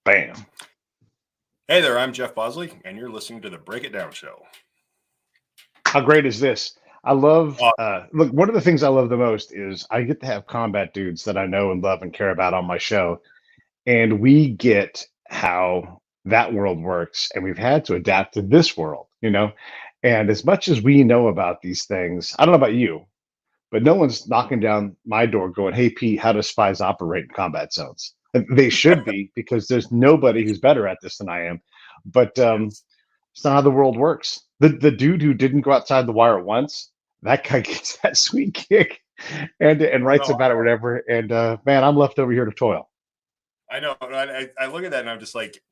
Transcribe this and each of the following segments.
Bam. Hey there, I'm Jeff Bosley, and you're listening to the Break It Down Show. How great is this? I love, Uh, look, one of the things I love the most is I get to have combat dudes that I know and love and care about on my show. And we get how that world works. And we've had to adapt to this world. And as much as we know about these things, I don't know about you, but no one's knocking down my door going, "Hey, Pete, how do spies operate in combat zones?" And they should be because there's nobody who's better at this than I am. But yes. it's not how the world works. The dude who didn't go outside the wire once, that guy gets that sweet kick and writes No, about it, whatever. And man, I'm left over here to toil. I know. I look at that and I'm just like,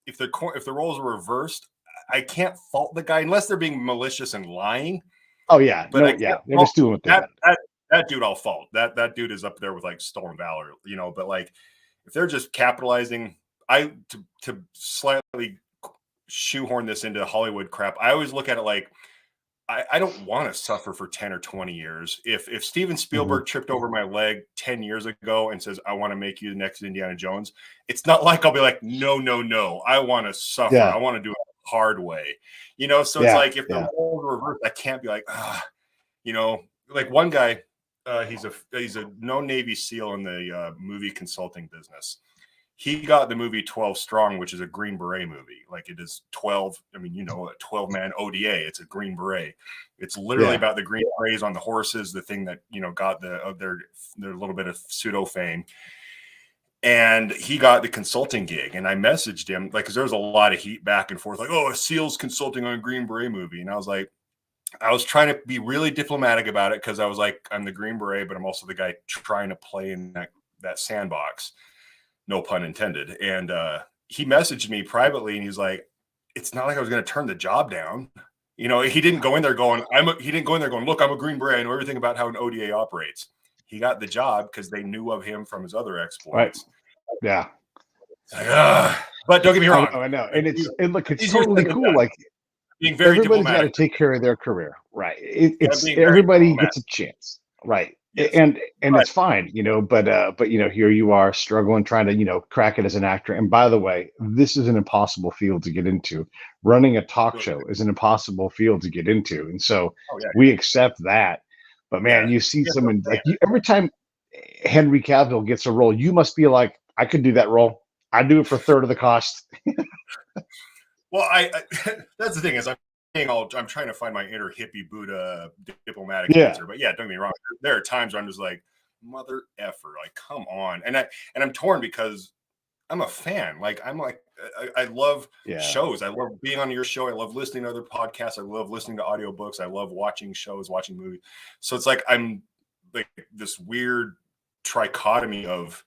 if the roles were reversed, I can't fault the guy unless they're being malicious and lying. Oh yeah, But I no, can't yeah, they're fault just doing what they that got. that dude. I'll fault that dude is up there with like stolen valor, But like, if they're just capitalizing, to slightly shoehorn this into Hollywood crap. I always look at it like, I don't want to suffer for 10 or 20 years. If Steven Hmm. Spielberg tripped over my leg 10 years ago and says, I want to make you the next Indiana Jones, it's not like I'll be like, no, no, no. I want to suffer. I Yeah, want to do it the hard way. So it's yeah, like if the yeah, roles were reversed, I can't be like, like one guy, he's a no Navy SEAL in the movie consulting business. He got the movie 12 Strong, which is a Green Beret movie. Like it is 12, a 12-man ODA. It's a Green Beret. It's literally yeah. about the Green Berets on the horses, the thing that, got their little bit of pseudo fame. And he got the consulting gig. And I messaged him, like, because there was a lot of heat back and forth, like, oh, a SEAL's consulting on a Green Beret movie. And I was like, I was trying to be really diplomatic about it because I was like, I'm the Green Beret, but I'm also the guy trying to play in that sandbox. No pun intended. And he messaged me privately and he's like, it's not like I was going to turn the job down. He didn't go in there going, he didn't go in there going, look, I'm a Green Beret. I know everything about how an ODA operates. He got the job because they knew of him from his other Right. exploits. Yeah. Like, but don't get me wrong. I know. It's And look, it's easier totally said than cool. done. Like Being very everybody's got to diplomatic. take care of their career, right? I'm It's being very everybody diplomatic. gets a chance, right? Yes. And But it's fine. But here you are struggling trying to crack it as an actor. And by the way, this is an impossible field to get into. Running a talk show is an impossible field to get into, and so oh yeah, we accept that. But man, yeah. you see Yes, someone like you every time Henry Cavill gets a role, you must be like, I could do that role. I'd do it for a third of the cost. well, I that's the thing is I'm trying to find my inner hippie Buddha diplomatic Yeah, answer, but yeah, don't get me wrong. There are times where I'm just like, mother effer, like come on, and I'm torn because I'm a fan. Like I'm like I love yeah. shows. I love being on your show. I love listening to other podcasts. I love listening to audiobooks. I love watching shows, watching movies. So it's like I'm like this weird trichotomy of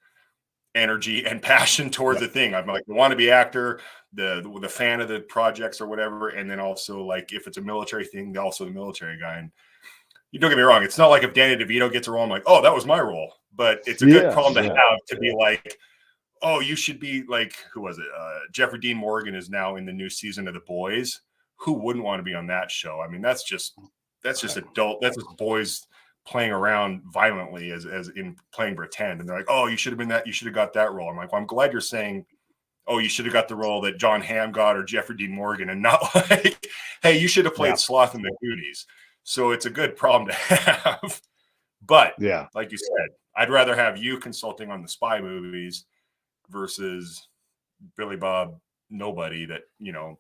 energy and passion towards Yep. a thing. I'm like the wannabe actor, the fan of the projects or whatever, and then also like if it's a military thing, also the military guy. And you don't get me wrong, it's not like if Danny DeVito gets a role, I'm like, oh, that was my role. But it's a good Yeah, problem to yeah. have to be like, oh, you should be like, who was it? Jeffrey Dean Morgan is now in the new season of The Boys. Who wouldn't want to be on that show? I mean, that's just adult. That's just boys playing around violently as in playing pretend. And they're like, oh, you should have been that. You should have got that role. I'm like, well, I'm glad you're saying, oh, you should have got the role that John Hamm got or Jeffrey Dean Morgan, and not like, hey, you should have Yeah, played Sloth in the Goonies. So it's a good problem to have. But yeah. like you said, I'd rather have you consulting on the spy movies versus Billy Bob nobody that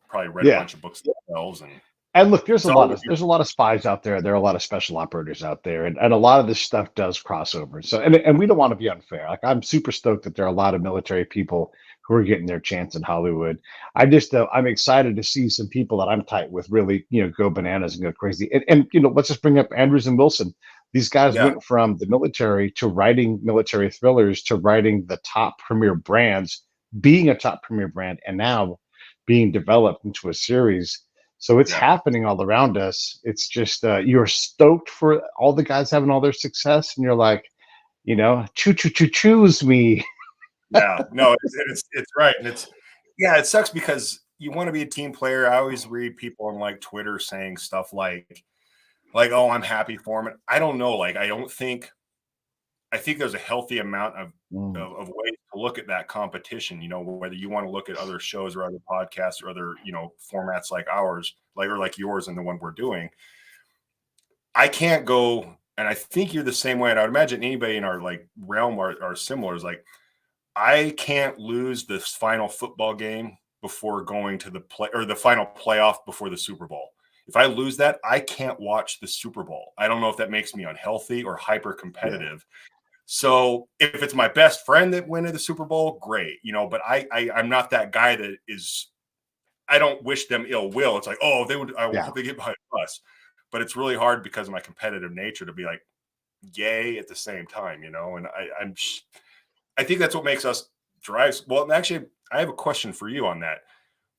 probably read a Yeah. bunch of books themselves. And And look, it's all there's a lot of spies out there. There are a lot of special operators out there, and a lot of this stuff does cross over. So and we don't want to be unfair. Like I'm super stoked that there are a lot of military people who are getting their chance in Hollywood. I'm excited to see some people that I'm tight with really, go bananas and go crazy. And let's just bring up Andrews and Wilson. These guys yeah, went from the military to writing military thrillers to writing the top premier brands, being a top premier brand, and now being developed into a series. So it's yeah, happening all around us. It's just you're stoked for all the guys having all their success, and you're like, choo choo choo choose me. yeah. No, it's right, and it sucks because you want to be a team player. I always read people on like Twitter saying stuff like oh, I'm happy for him. And I don't know, like I don't think I think there's a healthy amount of Mm. of ways to look at that competition. Whether you want to look at other shows or other podcasts or other formats like ours, like yours and the one we're doing. I can't go, and I think you're the same way. And I would imagine anybody in our like realm are similar. Is like I can't lose this final football game before going to the play or the final playoff before the Super Bowl. If I lose that, I can't watch the Super Bowl. I don't know if that makes me unhealthy or hyper Yeah. competitive. So if it's my best friend that went to the Super Bowl, great, but I'm not that guy that is. I don't wish them ill will. It's like, oh, they would. I Yeah. hope they get behind us. But it's really hard because of my competitive nature to be like, yay at the same time, And I think that's what makes us drive. Well, actually, I have a question for you on that.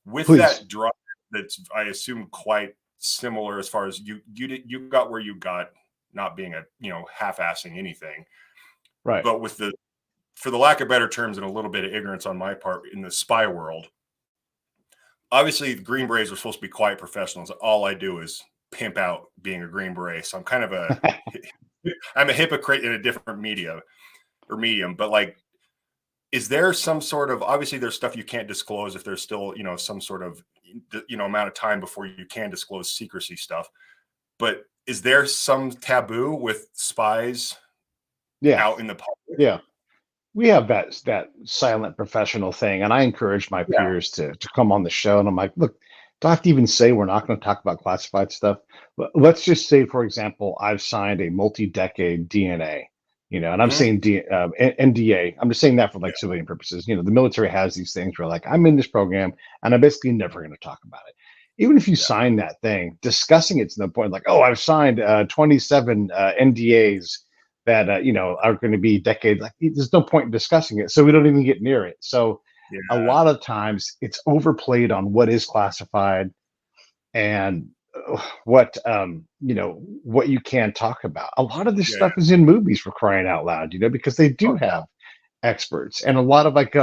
With Please. that drive, that's I assume quite similar as far as you got where you got, not being a half-assing anything, Right. but with the for the lack of better terms and a little bit of ignorance on my part in the spy world. Obviously, the Green Berets are supposed to be quiet professionals. All I do is pimp out being a Green Beret, so I'm kind of I'm a hypocrite in a different medium. But like, is there some sort of, obviously there's stuff you can't disclose if there's still some sort of amount of time before you can disclose secrecy stuff. But is there some taboo with spies Yeah. out in the public? Yeah. We have that silent professional thing, and I encourage my Yeah. peers to come on the show. And I'm like, look, don't have to even say we're not going to talk about classified stuff. Let's just say, for example, I've signed a multi-decade DNA, and I'm Hmm. saying NDA. I'm just saying that for Yeah. like civilian purposes. The military has these things where like I'm in this program, and I'm basically never going to talk about it. Even if you Yeah. sign that thing, discussing it's to the point like, oh, I've signed 27 NDAs that are going to be decades. Like there's no point in discussing it, so we don't even get near it. So a Yeah. lot of times it's overplayed on what is classified and what you can talk about. A lot of this Yeah. stuff is in movies, for crying out loud, because they do Oh, have experts and a lot of like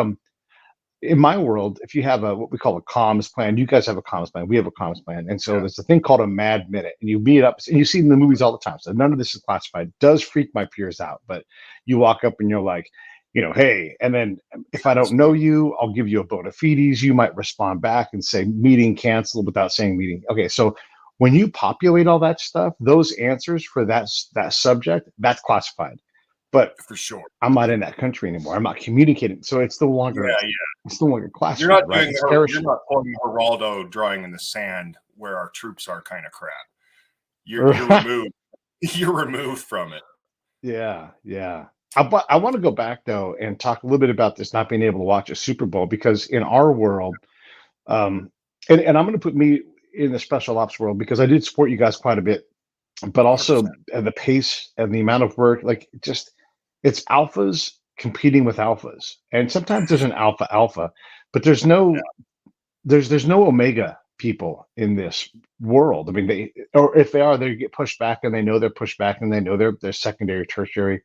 in my world, if you have a what we call a comms plan, you guys have a comms plan, we have a comms plan, and so yeah. there's a thing called a mad minute, and you meet up, and you see it in the movies all the time. So none of this is classified. It does freak my peers out, but you walk up and you're like, hey, and then if I don't know you, I'll give you a bona fides. You might respond back and say meeting canceled without saying meeting. Okay, so when you populate all that stuff, those answers for that subject, that's classified. But For sure. I'm not in that country anymore. I'm not communicating, so Yeah. Yeah. it's no longer You're not classified, right? doing It's you're perishable. not pulling the Geraldo drawing in the sand where our troops are kind of crap. You're Right. removed. You're removed from it. Yeah, yeah. I want to go back though and talk a little bit about this not being able to watch a Super Bowl because in our world, um, and I'm going to put me in the special ops world because I did support you guys quite a bit, but 100%. also the pace and the amount of work, like just it's alphas competing with alphas, and sometimes there's an alpha alpha, but there's no omega people in this world. I mean, or if they are, they get pushed back, and they know they're pushed back, and they know they're secondary, tertiary,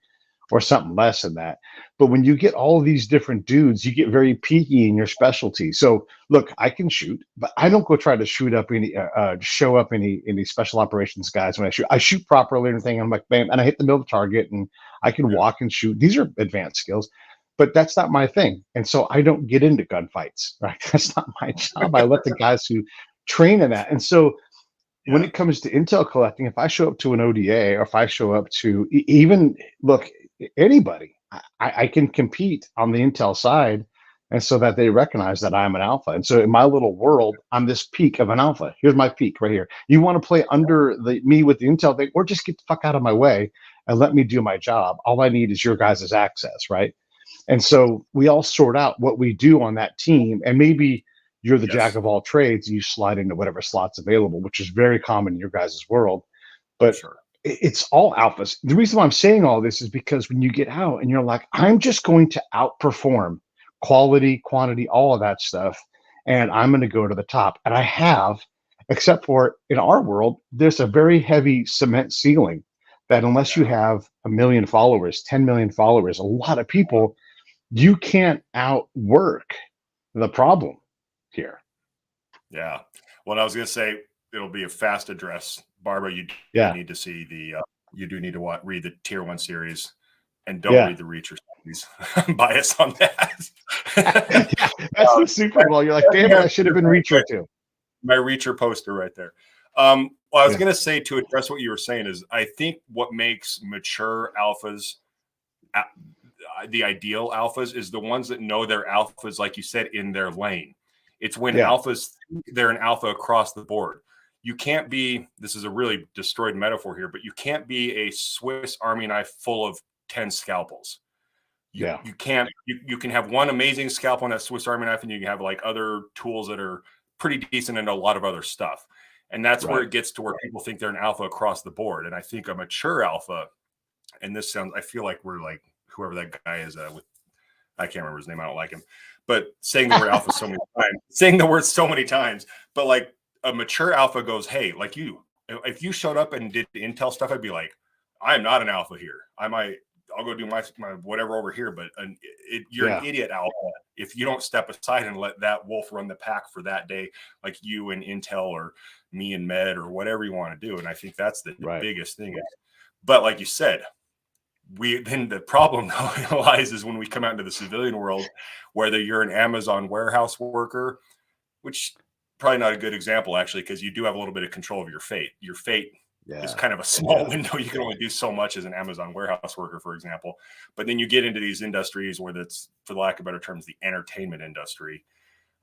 or something less than that. But when you get all of these different dudes, you get very peaky in your specialty. So look, I can shoot, but I don't go try to show up any special operations guys when I shoot. I shoot properly and everything. I'm like, bam, and I hit the middle of the target, and I can Yeah. walk and shoot. These are advanced skills, but that's not my thing. And so I don't get into gunfights, right? That's not my job. I let the guys who train in that. And so when Yeah. it comes to intel collecting, if I show up to an ODA or if I show up to even look anybody, I can compete on the intel side, and so that they recognize that I'm an alpha. And so in my little world, I'm this peak of an alpha. Here's my peak right here. You want to play under the me with the intel thing, or just get the fuck out of my way and let me do my job. All I need is your guys' access, right? And so we all sort out what we do on that team. And maybe you're the jack Yes. of all trades and you slide into whatever slots available, which is very common in your guys' world. For But sure. it's all alphas. The reason why I'm saying all this is because when you get out and you're like, I'm just going to outperform quality, quantity, all of that stuff, and I'm going to go to the top. And I have, except for in our world, there's a very heavy cement ceiling that unless you Yeah. have a million followers, 10 million followers, a lot of people, you can't outwork the problem here. Yeah. Well, I was going to say it'll be a fast address. Barbara, you do Yeah. need to see the, you do need to read the tier one series. and don't read the Reacher studies. I'm biased on that. Yeah, that's the Super Bowl. You're like, damn it, I should have been Reacher too. My Reacher poster right there. Well, I was Yeah. going to say, to address what you were saying, is I think what makes mature alphas the ideal alphas is the ones that know they're alphas, like you said, in their lane. It's when alphas think they're an alpha across the board. You can't be, this is a really destroyed metaphor here, but you can't be a Swiss Army knife full of 10 scalpels. You can't, you can have one amazing scalpel on that Swiss Army knife, and you can have like other tools that are pretty decent and a lot of other stuff. And that's where it gets to where people think they're an alpha across the board. And I think a mature alpha, and this sounds, I feel like we're like whoever that guy is with, I can't remember his name. I don't like him, but saying the word alpha so many times, but like a mature alpha goes, hey, like if you showed up and did the intel stuff, I'd be like, I'm not an alpha here. I'll go do my whatever over here, but you're an idiot alpha if you don't step aside and let that wolf run the pack for that day, like you and Intel or me and Med or whatever you want to do. And I think that's the biggest thing. But like you said, then the problem lies is when we come out into the civilian world, whether you're an Amazon warehouse worker, which probably not a good example actually, because you do have a little bit of control of your fate. Your fate is kind of a small window. You can only do so much as an Amazon warehouse worker, for example. But then you get into these industries where that's, for the lack of better terms, the entertainment industry.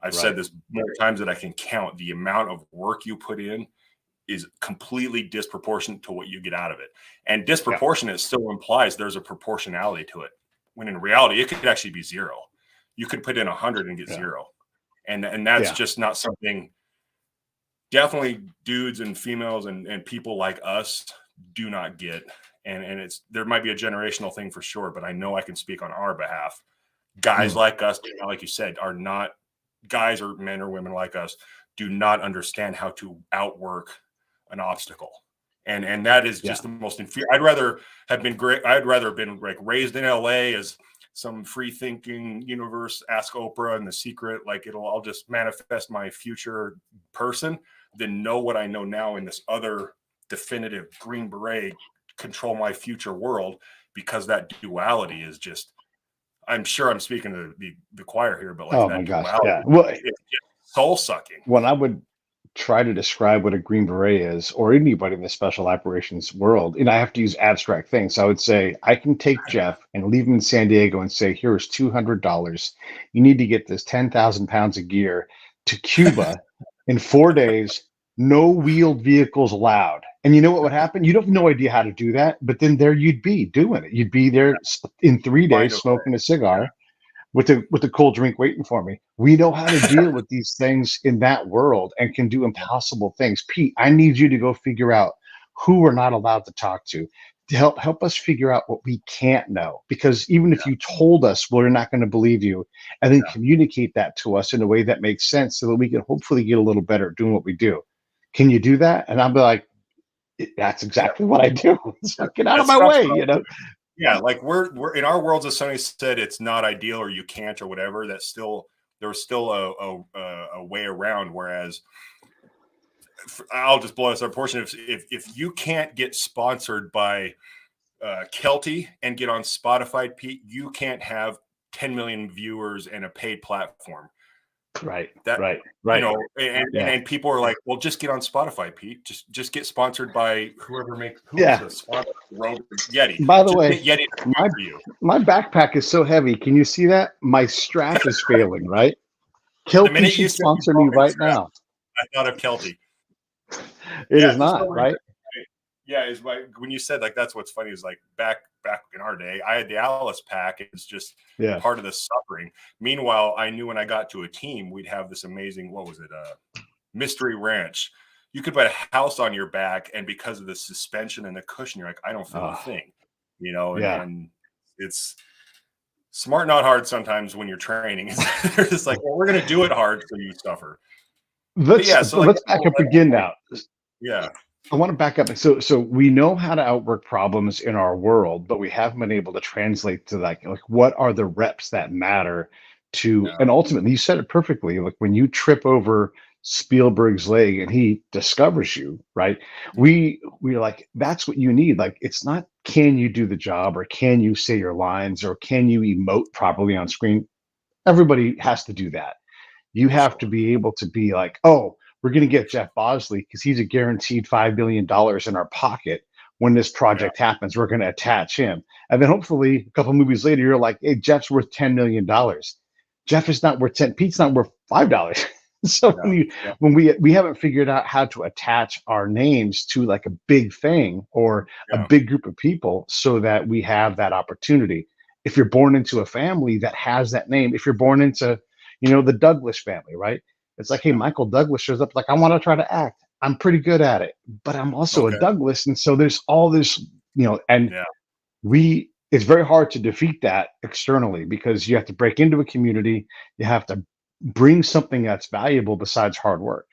I've said this more times than I can count. The amount of work you put in is completely disproportionate to what you get out of it. And disproportionate still implies there's a proportionality to it, when in reality, it could actually be zero. You could put in 100 and get zero. And that's just not something definitely dudes and females and people like us do not get. And there might be a generational thing for sure, but I know I can speak on our behalf. Guys like us, like you said, are not guys or men or women like us do not understand how to outwork an obstacle. And that is just the most inferior. I'd rather have been great. I'd rather have been like raised in LA as some free thinking universe, ask Oprah and The Secret, like I'll just manifest my future person, than know what I know now in this other definitive Green Beret, control my future world, because that duality is just, I'm sure I'm speaking to the choir here, but like that duality, well, it's just soul sucking. When I would try to describe what a Green Beret is, or anybody in the special operations world, and I have to use abstract things. So I would say, I can take Jeff and leave him in San Diego and say, here's $200. You need to get this 10,000 pounds of gear to Cuba in 4 days, no wheeled vehicles allowed. And you know what would happen? You'd have no idea how to do that, but then there you'd be doing it. You'd be there in 3 days smoking a cigar with a cold drink waiting for me. We know how to deal with these things in that world and can do impossible things. Pete, I need you to go figure out who we're not allowed to talk to help us figure out what we can't know. Because even if you told us, we're not going to believe you, and then communicate that to us in a way that makes sense so that we can hopefully get a little better at doing what we do. Can you do that? And I'll be like, that's exactly what I do. So get out of my way, you know? Yeah, like we're in our worlds, as Sonny said, it's not ideal or you can't or whatever. That's still, there's still a way around. Whereas I'll just blow this up portion. If you can't get sponsored by Kelty and get on Spotify, Pete, you can't have 10 million viewers and a paid platform. Right. You know, and people are like, well, just get on Spotify, Pete. Just get sponsored by whoever makes the sponsor, Yeti. By the way, Yeti my backpack is so heavy. Can you see that? My strap is failing, right? Kelty should sponsor me right now. I thought of Kelty. It is not, right? Yeah, is when you said like that's what's funny is like back in our day, I had the Alice pack. It's just part of the suffering. Meanwhile, I knew when I got to a team, we'd have this amazing, what was it, Mystery Ranch. You could put a house on your back, and because of the suspension and the cushion, you're like, I don't feel a thing, you know. And it's smart, not hard. Sometimes when you're training, they're just like, well, we're gonna do it hard, so you suffer. Let's back up again now. Yeah. I want to back up. So we know how to outwork problems in our world, but we haven't been able to translate to like what are the reps that matter to, and ultimately you said it perfectly. Like when you trip over Spielberg's leg and he discovers you, right? We're like, that's what you need. Like, it's not, can you do the job, or can you say your lines, or can you emote properly on screen? Everybody has to do that. You For have sure. to be able to be like, oh, we're going to get Jeff Bosley because he's a guaranteed $5 billion in our pocket. When this Yeah. project happens, we're going to attach him. And then hopefully a couple movies later, you're like, hey, Jeff's worth $10 million. Jeff is not worth 10. Pete's not worth $5. So Yeah. Yeah. when we haven't figured out how to attach our names to like a big thing or a Yeah. big group of people so that we have that opportunity. If you're born into a family that has that name, if you're born into, the Douglas family, right? It's like, hey, Yeah. Michael Douglas shows up, like, I want to try to act. I'm pretty good at it, but I'm also a Okay. Douglas. And so there's all this, and Yeah. it's very hard to defeat that externally because you have to break into a community. You have to bring something that's valuable besides hard work.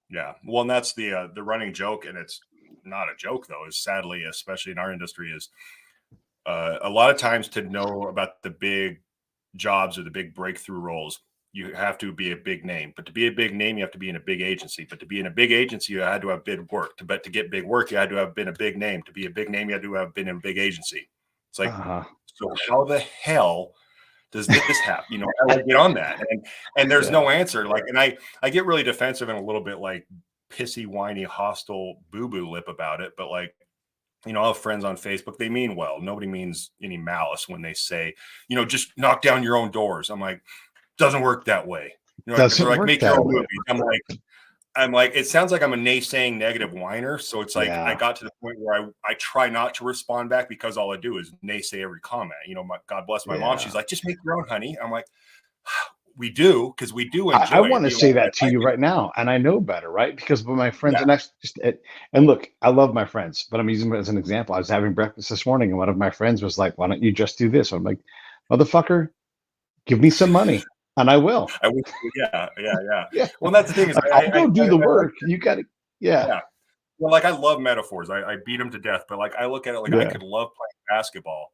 Yeah. Well, and that's the running joke, and it's not a joke though. Is sadly, especially in our industry, is a lot of times to know about the big jobs or the big breakthrough roles, you have to be a big name. But to be a big name, you have to be in a big agency. But to be in a big agency, you had to have big work. To get big work, you had to have been a big name. To be a big name, you had to have been in a big agency. It's like, Uh-huh. so how the hell does this happen? How do I get on that? And there's no answer. Like, and I get really defensive and a little bit like pissy, whiny, hostile, boo-boo lip about it. But like, I have friends on Facebook. They mean well. Nobody means any malice when they say, just knock down your own doors. I'm like, doesn't work that way. They're Doesn't like, work make your that own way. movies. I'm like, it sounds like I'm a naysaying negative whiner. So it's like, I Yeah. got to the point where I try not to respond back because all I do is naysay every comment. God bless my mom. She's Yeah. like, just make your own, honey. I'm like, we do, because we do I enjoy want to it. say that to I you think, right now, and I know better, right? Because with my friends, yeah, and and look, I love my friends, but I'm using them as an example. I was having breakfast this morning, and one of my friends was like, "Why don't you just do this?" I'm like, "Motherfucker, give me some money, and I will." I wish, yeah, yeah, yeah. Yeah, Well, that's the thing is, like, I'll go do the work. You got to, yeah, yeah. Well, like I love metaphors. I beat them to death, but like I look at it like I yeah. could love playing basketball,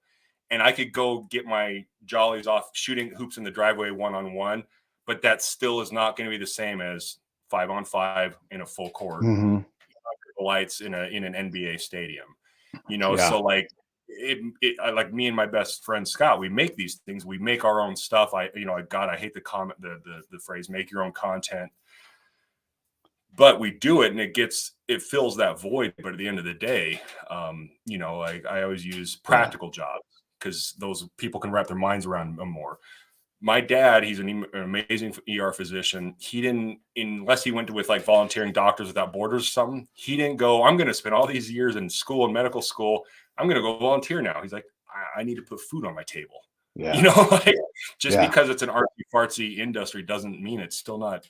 and I could go get my jollies off shooting hoops in the driveway 1-on-1, but that still is not going to be the same as 5-on-5 in a full court, Hmm. lights in an NBA stadium. Yeah, So like like me and my best friend Scott, we make these things. We make our own stuff. God, I hate the comment, the phrase "make your own content." But we do it and it fills that void. But at the end of the day, I always use yeah. practical jobs because those people can wrap their minds around them more. My dad, he's an amazing ER physician. He didn't, unless he went to with like volunteering Doctors Without Borders or something, he didn't go, I'm going to spend all these years in school and medical school. I'm going to go volunteer now. He's like, I need to put food on my table. Yeah, Like, just yeah, because it's an artsy fartsy industry doesn't mean it's still not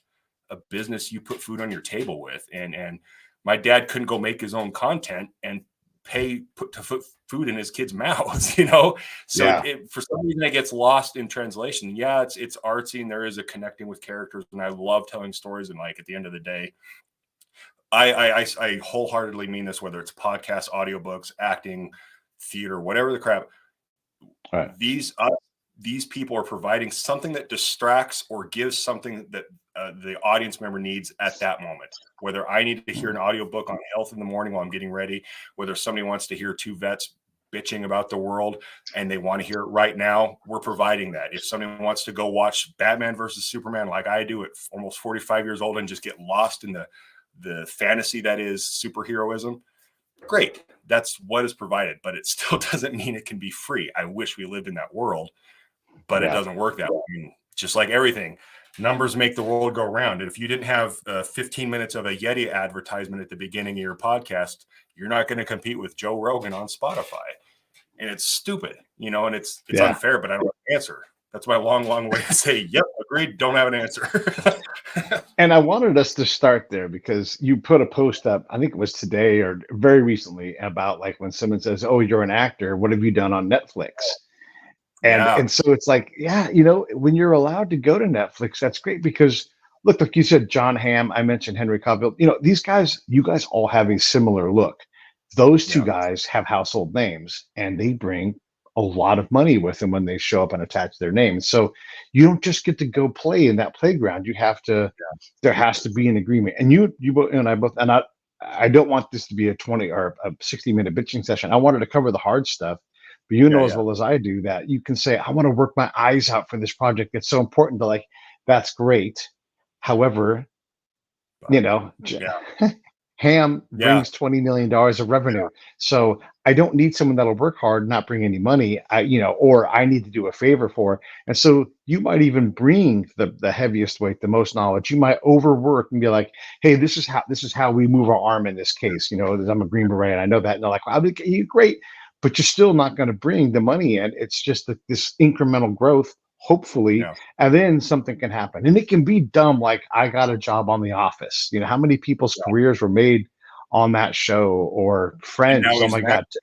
a business you put food on your table with. And my dad couldn't go make his own content and put food in his kids' mouths, So yeah, for some reason it gets lost in translation. Yeah, it's artsy and there is a connecting with characters, and I love telling stories. And like at the end of the day, I wholeheartedly mean this, whether it's podcasts, audiobooks, acting, theater, whatever the crap. right. These people are providing something that distracts or gives something that the audience member needs at that moment. Whether I need to hear an audiobook on health in the morning while I'm getting ready, whether somebody wants to hear two vets bitching about the world and they want to hear it right now, we're providing that. If somebody wants to go watch Batman versus Superman like I do at almost 45 years old and just get lost in the fantasy that is superheroism, great. That's what is provided, but it still doesn't mean it can be free. I wish we lived in that world, but it Yeah, doesn't work that way. I mean, just like everything, numbers make the world go round. And if you didn't have 15 minutes of a Yeti advertisement at the beginning of your podcast, you're not going to compete with Joe Rogan on Spotify. And it's stupid, and it's yeah. unfair, but I don't have an answer. That's my long way to say, yep, agreed, don't have an answer. And I wanted us to start there because you put a post up, I think it was today or very recently, about like when someone says, "Oh, you're an actor. What have you done on Netflix?" And Yeah, and so it's like, yeah, when you're allowed to go to Netflix, that's great because look, like you said, John Hamm, I mentioned Henry Cavill. These guys, you guys all have a similar look. Those two yeah, guys have household names, and they bring a lot of money with them when they show up and attach their name. So you don't just get to go play in that playground. You have to, there has to be an agreement. And you both and I both, and I don't want this to be a 20 or a 60-minute bitching session. I wanted to cover the hard stuff, but you Yeah, know as yeah. well as I do that you can say, I want to work my eyes out for this project. It's so important to like, that's great. However, you But know, yeah, Ham yeah, brings $20 million of revenue. So I don't need someone that'll work hard, not bring any money. Or I need to do a favor for. And so you might even bring the heaviest weight, the most knowledge. You might overwork and be like, hey, this is how we move our arm in this case. I'm a Green Beret and I know that. And they're like, wow, you great, but you're still not going to bring the money in. It's just this incremental growth, hopefully, yeah. and then something can happen. And it can be dumb, like I got a job on The Office. How many people's Yeah. careers were made on that show, or And now Friends? Oh he's my an God. actor.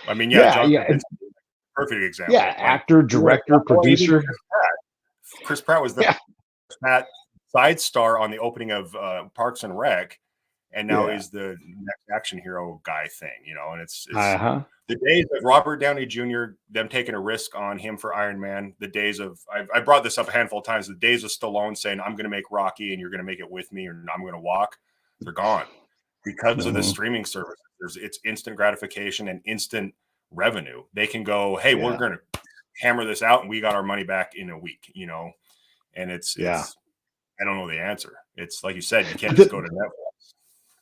I mean, yeah, Yeah, John yeah, Krasinski, perfect yeah. example. Like, Actor, well, director, even producer. Chris Pratt. Chris Pratt was the Yeah, Pratt side star on the opening of Parks and Rec, and now yeah. he's the next action hero guy thing. And it's Uh-huh. the days of Robert Downey Jr., them taking a risk on him for Iron Man, the days of, I brought this up a handful of times, the days of Stallone saying, I'm going to make Rocky and you're going to make it with me, or I'm going to walk, they're gone because of the Hmm. streaming service. It's instant gratification and instant revenue. They can go, hey, we're Yeah, going to hammer this out and we got our money back in a week. And yeah. I don't know the answer. It's like you said, you can't But just go to Netflix.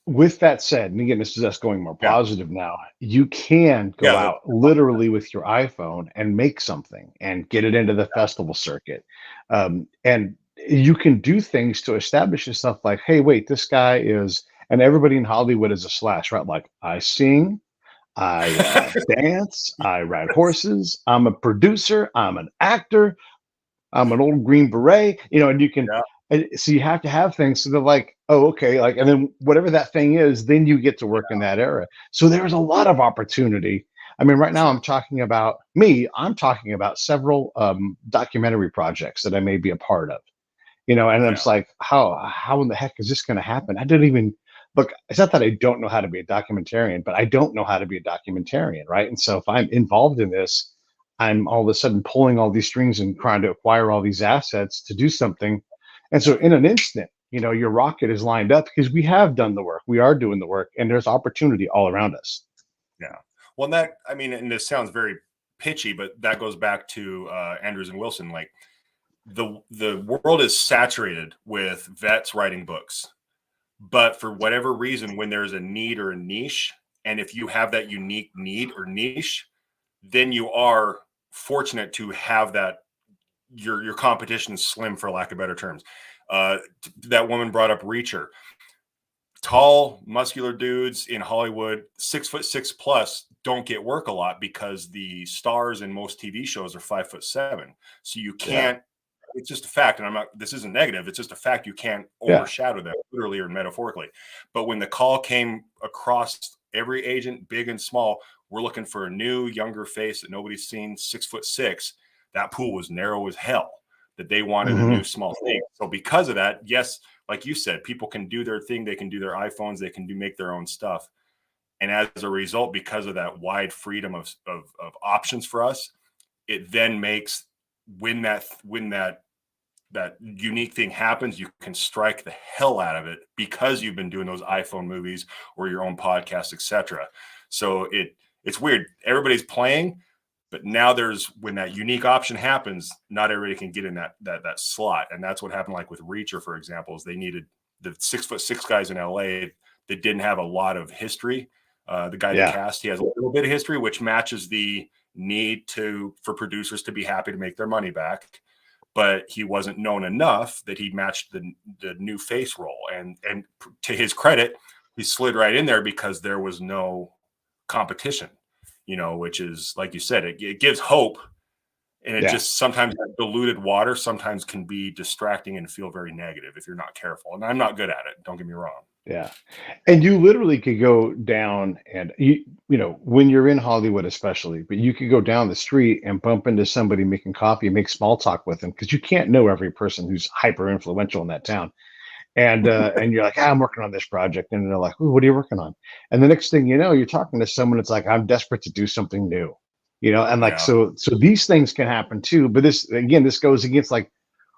with that said, and again, this is us going more Yeah. positive now, you can go Yeah. out literally with your iPhone and make something and get it into the festival circuit. And you can do things to establish yourself like, hey, wait, this guy is, and everybody in Hollywood is a slash, right? Like, I sing, I dance, I ride horses, I'm a producer, I'm an actor, I'm an old Green Beret, and you can, Yeah. and so you have to have things. So they're like, oh, okay, like, and then whatever that thing is, then you get to work in that era. So there's a lot of opportunity. I mean, right now Sure. I'm talking about several documentary projects that I may be a part of, and I'm Yeah. just like, how in the heck is this going to happen? I didn't even look. It's not that I don't know how to be a documentarian, but I don't know how to be a documentarian, right? And so if I'm involved in this, I'm all of a sudden pulling all these strings and trying to acquire all these assets to do something. And so Yeah. in an instant, your rocket is lined up because we have done the work, we are doing the work, and there's opportunity all around us. Yeah. Well, I mean, and this sounds very pitchy, but that goes back to Andrews and Wilson. Like the world is saturated with vets writing books, but for whatever reason, when there's a need or a niche, and if you have that unique need or niche, then you are fortunate to have that. Your competition is slim, for lack of better terms. That woman brought up Reacher. Tall, muscular dudes in Hollywood, 6'6" plus, don't get work a lot because the stars in most TV shows are 5'7". So you Yeah. can't. It's just a fact, and I'm not. This isn't negative. It's just a fact. You can't Yeah. overshadow them, literally or metaphorically. But when the call came across every agent, big and small, we're looking for a new, younger face that nobody's seen, 6'6". That pool was narrow as hell. That they wanted a Hmm. new small thing. So because of that, yes, like you said, people can do their thing. They can do their iPhones. They can make their own stuff. And as a result, because of that wide freedom of options for us, it then makes when that unique thing happens, you can strike the hell out of it because you've been doing those iPhone movies or your own podcast, etc. So it's weird. Everybody's playing, but now when that unique option happens, not everybody can get in that slot. And that's what happened, like with Reacher, for example, is they needed the 6'6" guys in LA that didn't have a lot of history. The guy they Yeah. cast, he has a little bit of history, which matches the need for producers to be happy to make their money back. But he wasn't known enough that he matched the new face role. And to his credit, he slid right in there because there was no competition, which is, like you said, it gives hope. And it Yeah. just sometimes that diluted water sometimes can be distracting and feel very negative if you're not careful. And I'm not good at it. Don't get me wrong. Yeah. And you literally could go down and when you're in Hollywood, especially, but you could go down the street and bump into somebody making coffee and make small talk with them because you can't know every person who's hyper influential in that town. And you're like, I'm working on this project. And they're like, ooh, what are you working on? And the next thing you know, you're talking to someone that's like, I'm desperate to do something new. and like, Yeah. so these things can happen too. But this goes against like,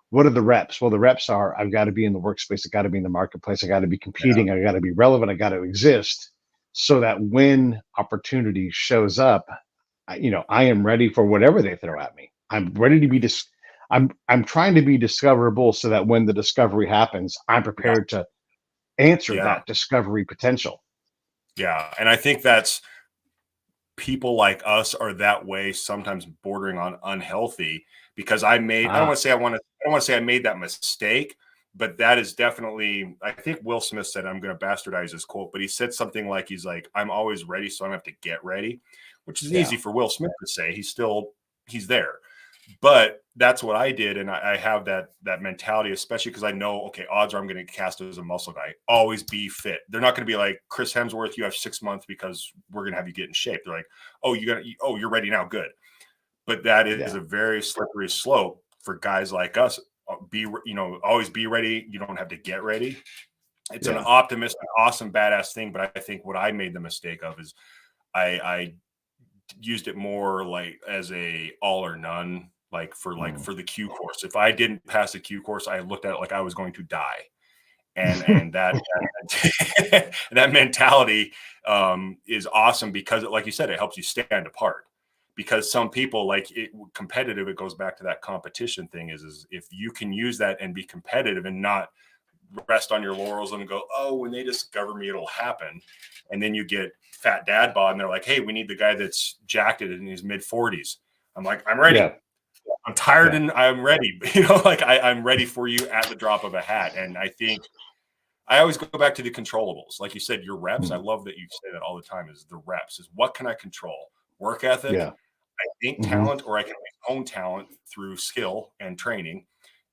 what are the reps? Well, the reps are, I've got to be in the workspace. I got to be in the marketplace. I got to be Yeah. competing. I got to be relevant. I got to exist so that when opportunity shows up, I am ready for whatever they throw at me. I'm ready to be I'm trying to be discoverable so that when the discovery happens, I'm Yeah. prepared to answer Yeah. that discovery potential. Yeah. And I think that's people like us are that way, sometimes bordering on unhealthy, because I don't Ah, want to say I don't want to say I made that mistake, but that is definitely, I think Will Smith said, I'm going to bastardize his quote, but he said something like, he's like, I'm always ready, so I don't have to get ready, which is yeah, easy for Will Smith to say. He's there. But that's what I did, and I have that mentality, especially because I know, okay, odds are I'm going to get cast as a muscle guy. Always be fit. They're not going to be like, Chris Hemsworth, you have 6 months because we're going to have you get in shape. They're like, oh, you're ready now, good. But that is yeah, a very slippery slope for guys like us. Always be ready. You don't have to get ready. It's an yeah. optimistic, awesome, badass thing. But I think what I made the mistake of is I used it more like as a all or none, Mm. for the Q course. If I didn't pass the Q course, I looked at it like I was going to die. And that mentality is awesome because like you said, it helps you stand apart. Because some people competitive, it goes back to that competition thing is if you can use that and be competitive and not rest on your laurels and go, oh, when they discover me, it'll happen. And then you get fat dad bod and they're like, hey, we need the guy that's jacked in his mid 40s. I'm like, I'm ready. Yeah, I'm tired yeah. and I'm ready. I'm ready for you at the drop of a hat. And I think I always go back to the controllables. Like you said, your reps. I Mm. love that you say that all the time is the reps is what can I control? Work ethic, Yeah. I think Hmm. talent, or I can own talent through skill and training.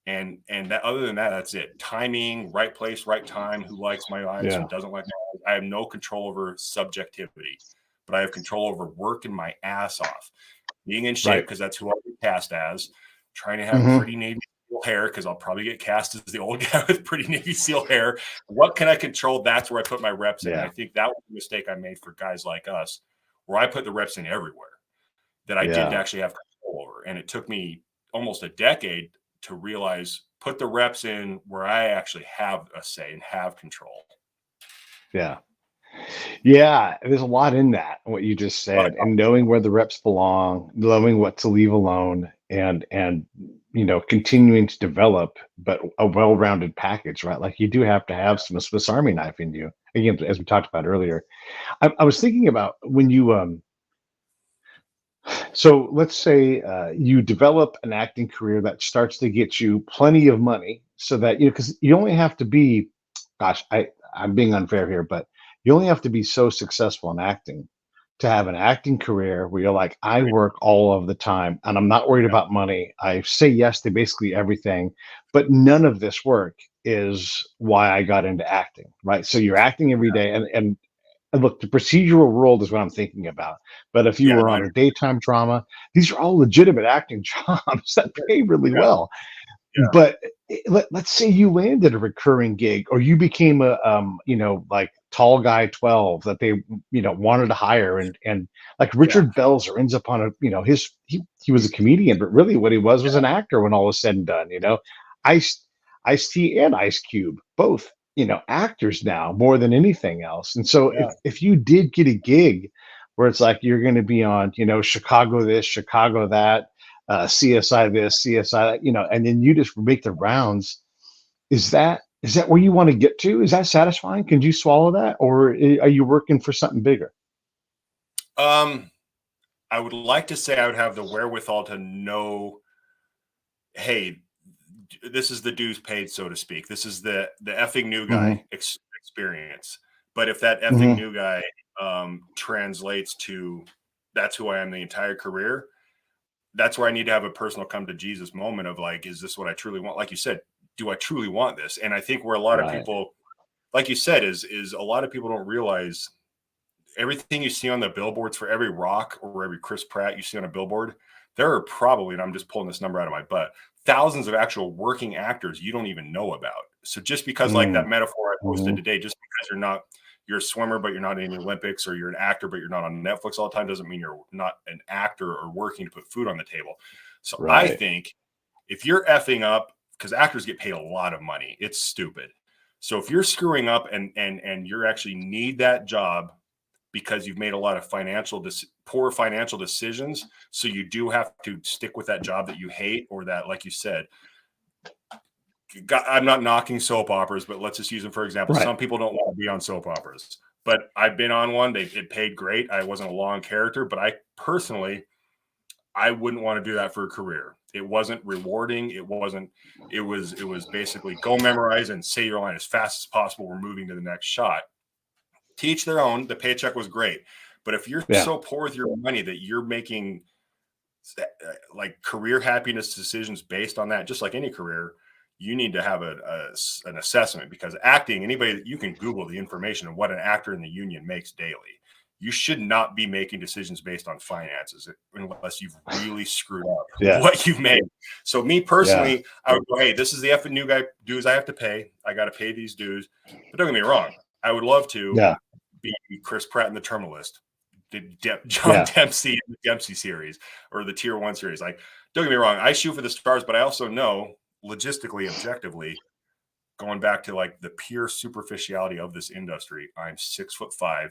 And that other than that, that's it. Timing, right place, right time, who likes my eyes, who Yeah. doesn't like my eyes. I have no control over subjectivity, but I have control over working my ass off, being in shape Right. because that's who I'll be cast as, trying to have Hmm. pretty Navy SEAL hair because I'll probably get cast as the old guy with pretty Navy SEAL hair. What can I control? That's where I put my reps in. And I Yeah. think that was a mistake I made for guys like us, where I put the reps in everywhere that I didn't Yeah. actually have control over. And it took me almost a decade to realize put the reps in where I actually have a say and have control. Yeah. Yeah, there's a lot in that, what you just A lot of said, and knowing where the reps belong, knowing what to leave alone, and continuing to develop, but a well-rounded package, right? Like you do have to have some Swiss Army knife in you. Again, as we talked about earlier, I was thinking about when you so let's say you develop an acting career that starts to get you plenty of money, so that because you only have to be, gosh, I'm being unfair here, but you only have to be so successful in acting to have an acting career where you're like, I great. work all of the time and I'm not worried Yeah. about money. I say yes to basically everything, but none of this work is why I got into acting, right? So you're acting every day, and look, the procedural world is what I'm thinking about. But if you Yeah. were No, I on a daytime drama, these are all legitimate acting jobs that pay really yeah. well. But let's say you landed a recurring gig, or you became a like tall guy 12 that they wanted to hire, and like Yeah. Richard Belzer ends up on a he was a comedian, but really what he was an actor when all was said and done. Ice Ice T and Ice Cube, both actors now more than anything else. And so Yeah. if you did get a gig where it's like you're going to be on Chicago this, Chicago that, CSI this, CSI that, and then you just make the rounds. Is that where you want to get to? Is that satisfying? Can you swallow that, or are you working for something bigger? Um, I would like to say I would have the wherewithal to know, hey, this is the dues paid, so to speak. This is the effing new Hmm. guy experience. But if that effing Hmm. new guy translates to that's who I am the entire career, that's where I need to have a personal come to Jesus moment of like, is this what I truly want? Like you said, do I truly want this? And I think where a lot of Right. people, like you said, is a lot of people don't realize everything you see on the billboards for every Rock or every Chris Pratt you see on a billboard, there are probably, and I'm just pulling this number out of my butt, thousands of actual working actors you don't even know about. So just because like that Mm. metaphor I posted Hmm. today, just because you're a swimmer, but you're not in the Olympics, or you're an actor, but you're not on Netflix all the time, doesn't mean you're not an actor or working to put food on the table. So I Right. think if you're effing up, because actors get paid a lot of money, it's stupid. So if you're screwing up and you actually need that job because you've made a lot of poor financial decisions, so you do have to stick with that job that you hate, or that, like you said, I'm not knocking soap operas, but let's just use them for example. Right. Some people don't want to be on soap operas, but I've been on one. It paid great. I wasn't a long character, but I personally, I wouldn't want to do that for a career. It wasn't rewarding. It was basically go memorize and say your line as fast as possible. We're moving to the next shot. Teach their own. The paycheck was great. But if you're so poor with your money that you're making like career happiness decisions based on that, just like any career, you need to have an assessment, because acting, anybody, you can Google the information of what an actor in the union makes daily. You should not be making decisions based on finances unless you've really screwed up what you've made. So me personally, I would go, hey, this is the effing new guy dues I have to pay. I got to pay these dues. But don't get me wrong. I would love to be Chris Pratt in The Terminalist, John Dempsey in the Dempsey series, or the Tier 1 series. Like, don't get me wrong. I shoot for the stars, but I also know logistically, objectively, going back to like the pure superficiality of this industry, I'm 6'5".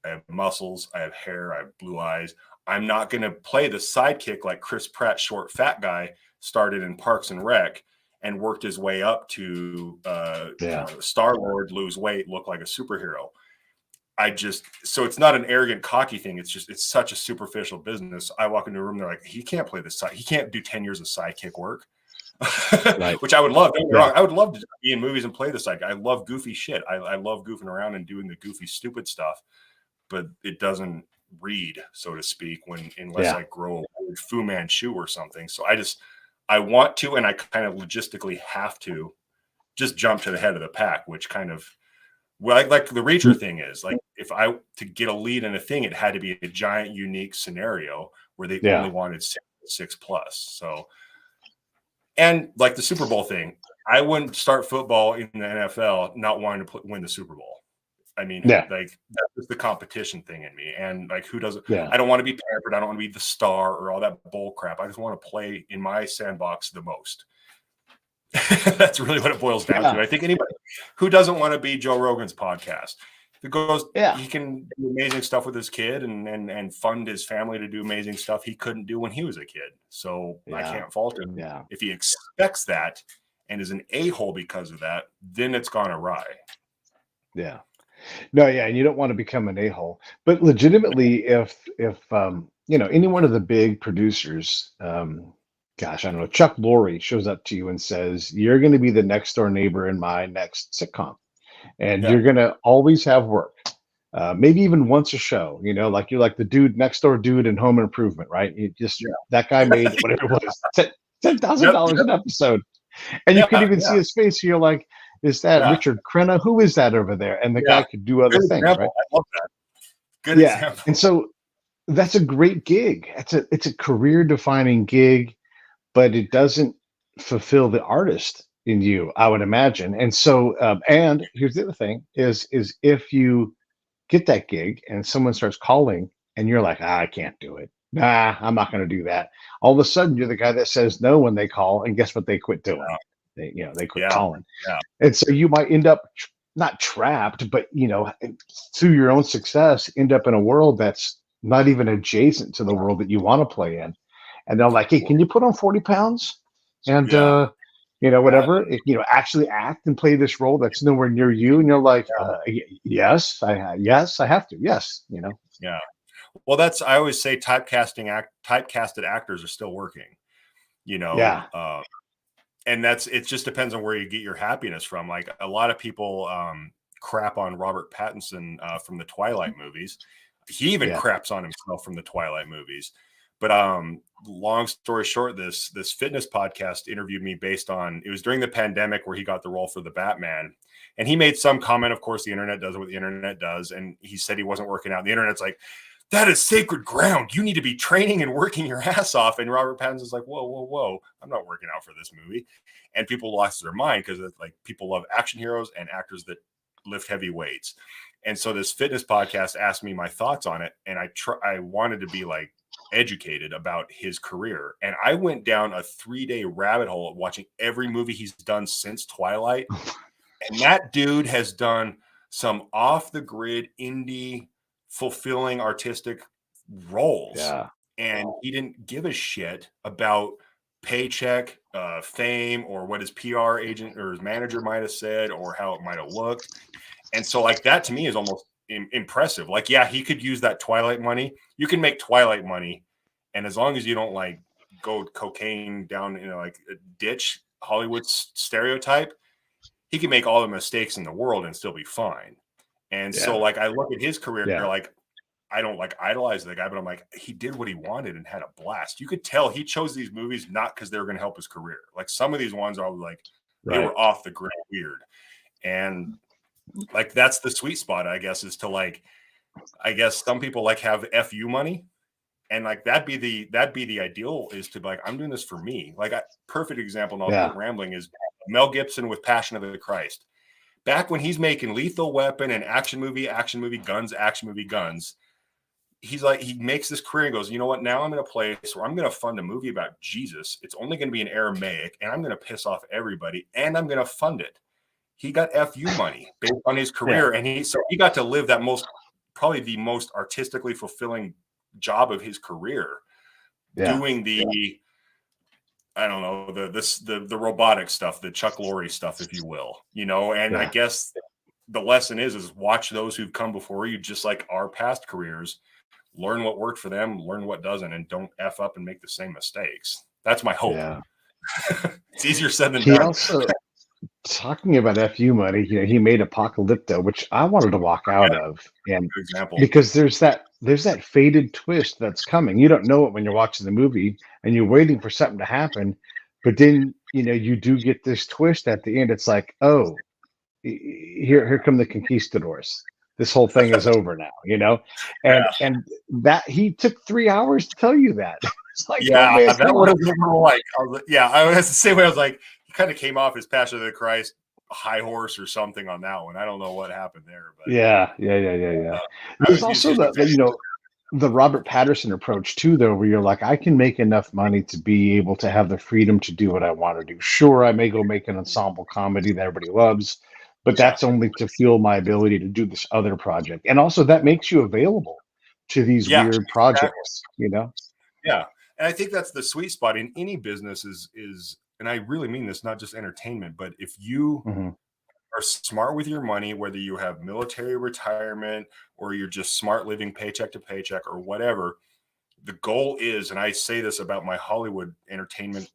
I have muscles, I have hair, I have blue eyes. I'm not going to play the sidekick like Chris Pratt, short, fat guy, started in Parks and Rec and worked his way up to Star-Lord, lose weight, look like a superhero. So it's not an arrogant, cocky thing. It's such a superficial business. I walk into a room, they're like, he can't play this side. He can't do 10 years of sidekick work. Which I would love. Don't get me wrong. I would love to be in movies and play the sidekick. I love goofy shit. I love goofing around and doing the goofy, stupid stuff. But it doesn't read, so to speak, unless I grow a Fu Manchu or something. So I want to, and I kind of logistically have to just jump to the head of the pack, which kind of, well, like the Reacher thing is, like, if I to get a lead in a thing, it had to be a giant, unique scenario where they only wanted 6+. So, and like the Super Bowl thing, I wouldn't start football in the NFL not wanting to win the Super Bowl. I mean, like, that was the competition thing in me. And like, who doesn't? I don't want to be pampered. I don't want to be the star or all that bull crap. I just want to play in my sandbox the most. That's really what it boils down to. I think anybody who doesn't want to be Joe Rogan's podcast, if it goes, he can do amazing stuff with his kid and fund his family to do amazing stuff he couldn't do when he was a kid. So I can't fault him. If he expects that and is an a-hole because of that, then it's gone awry. No, and you don't want to become an a-hole. But legitimately, if any one of the big producers, gosh, I don't know, Chuck Lorre shows up to you and says, you're going to be the next door neighbor in my next sitcom, and you're going to always have work. Maybe even once a show, like you're like the dude next door dude in Home Improvement, right? You just that guy made whatever it was, $10,000 an episode, and you couldn't even see his face. You're like, is that Richard Crenna? Who is that over there? And the guy could do other things, right? I love that. Good example. And so that's a great gig. It's a career defining gig, but it doesn't fulfill the artist in you, I would imagine. And so, and here's the other thing is if you get that gig and someone starts calling and you're like, I can't do it. Nah, I'm not going to do that. All of a sudden you're the guy that says no when they call, and guess what they quit doing? They quit calling. And so you might end up not trapped, but through your own success, end up in a world that's not even adjacent to the world that you want to play in. And they're like, hey, can you put on 40 pounds? And whatever, actually act and play this role that's nowhere near you. And you're like, yes, I have to. Yes. Yeah. Well, I always say typecasted actors are still working, and it just depends on where you get your happiness from. Like, a lot of people crap on Robert Pattinson from the Twilight movies. He even craps on himself from the Twilight movies. But long story short, this fitness podcast interviewed me based on, it was during the pandemic where he got the role for the Batman. And he made some comment, of course, the internet does what the internet does. And he said he wasn't working out. The internet's like, that is sacred ground. You need to be training and working your ass off. And Robert Pattinson's like, whoa. I'm not working out for this movie. And people lost their mind because like people love action heroes and actors that lift heavy weights. And so this fitness podcast asked me my thoughts on it. And I wanted to be like educated about his career. And I went down a 3-day rabbit hole of watching every movie he's done since Twilight. And that dude has done some off the grid indie fulfilling artistic roles. Yeah. And he didn't give a shit about paycheck, fame, or what his PR agent or his manager might have said, or how it might have looked. And so like that to me is almost impressive. Like, yeah, he could use that Twilight money. You can make Twilight money. And as long as you don't like go cocaine down, like a ditch Hollywood stereotype, he can make all the mistakes in the world and still be fine. And so like, I look at his career, like, I don't like idolize the guy, but I'm like, he did what he wanted and had a blast. You could tell he chose these movies not because they were going to help his career. Like some of these ones are like, they were off the grid weird. And like, that's the sweet spot, I guess, is to like, I guess some people like have FU money. And like, that'd be the ideal, is to be like, I'm doing this for me. Like perfect example, and I'll quit rambling, is Mel Gibson with Passion of the Christ. Back when he's making Lethal Weapon and action movie, guns. He's like, he makes this career and goes, you know what? Now I'm in a place where I'm going to fund a movie about Jesus. It's only going to be in Aramaic, and I'm going to piss off everybody, and I'm going to fund it. He got FU money based on his career. And he got to live that probably the most artistically fulfilling job of his career, doing the, I don't know, the robotic stuff, the Chuck Lorre stuff, if you will, and I guess the lesson is watch those who've come before you, just like our past careers, learn what worked for them, learn what doesn't, and don't F up and make the same mistakes. That's my hope. Yeah. It's easier said than done. Also, talking about FU money, he made Apocalypto, which I wanted to walk out of, and because there's that faded twist that's coming. You don't know it when you're watching the movie, and you're waiting for something to happen, but then you do get this twist at the end. It's like, oh, here come the conquistadors. This whole thing is over now, and that he took 3 hours to tell you that. It's like, that was a little like, I was the same way. I was like, he kind of came off his Passion of the Christ high horse or something on that one. I don't know what happened there, but yeah. There's also the Robert Pattinson approach too, though, where you're like, I can make enough money to be able to have the freedom to do what I want to do. Sure, I may go make an ensemble comedy that everybody loves, but that's only to fuel my ability to do this other project. And also that makes you available to these weird projects, Yeah. And I think that's the sweet spot in any business is, and I really mean this, not just entertainment, but if you are smart with your money, whether you have military retirement or you're just smart living paycheck to paycheck or whatever, the goal is, and I say this about my Hollywood entertainment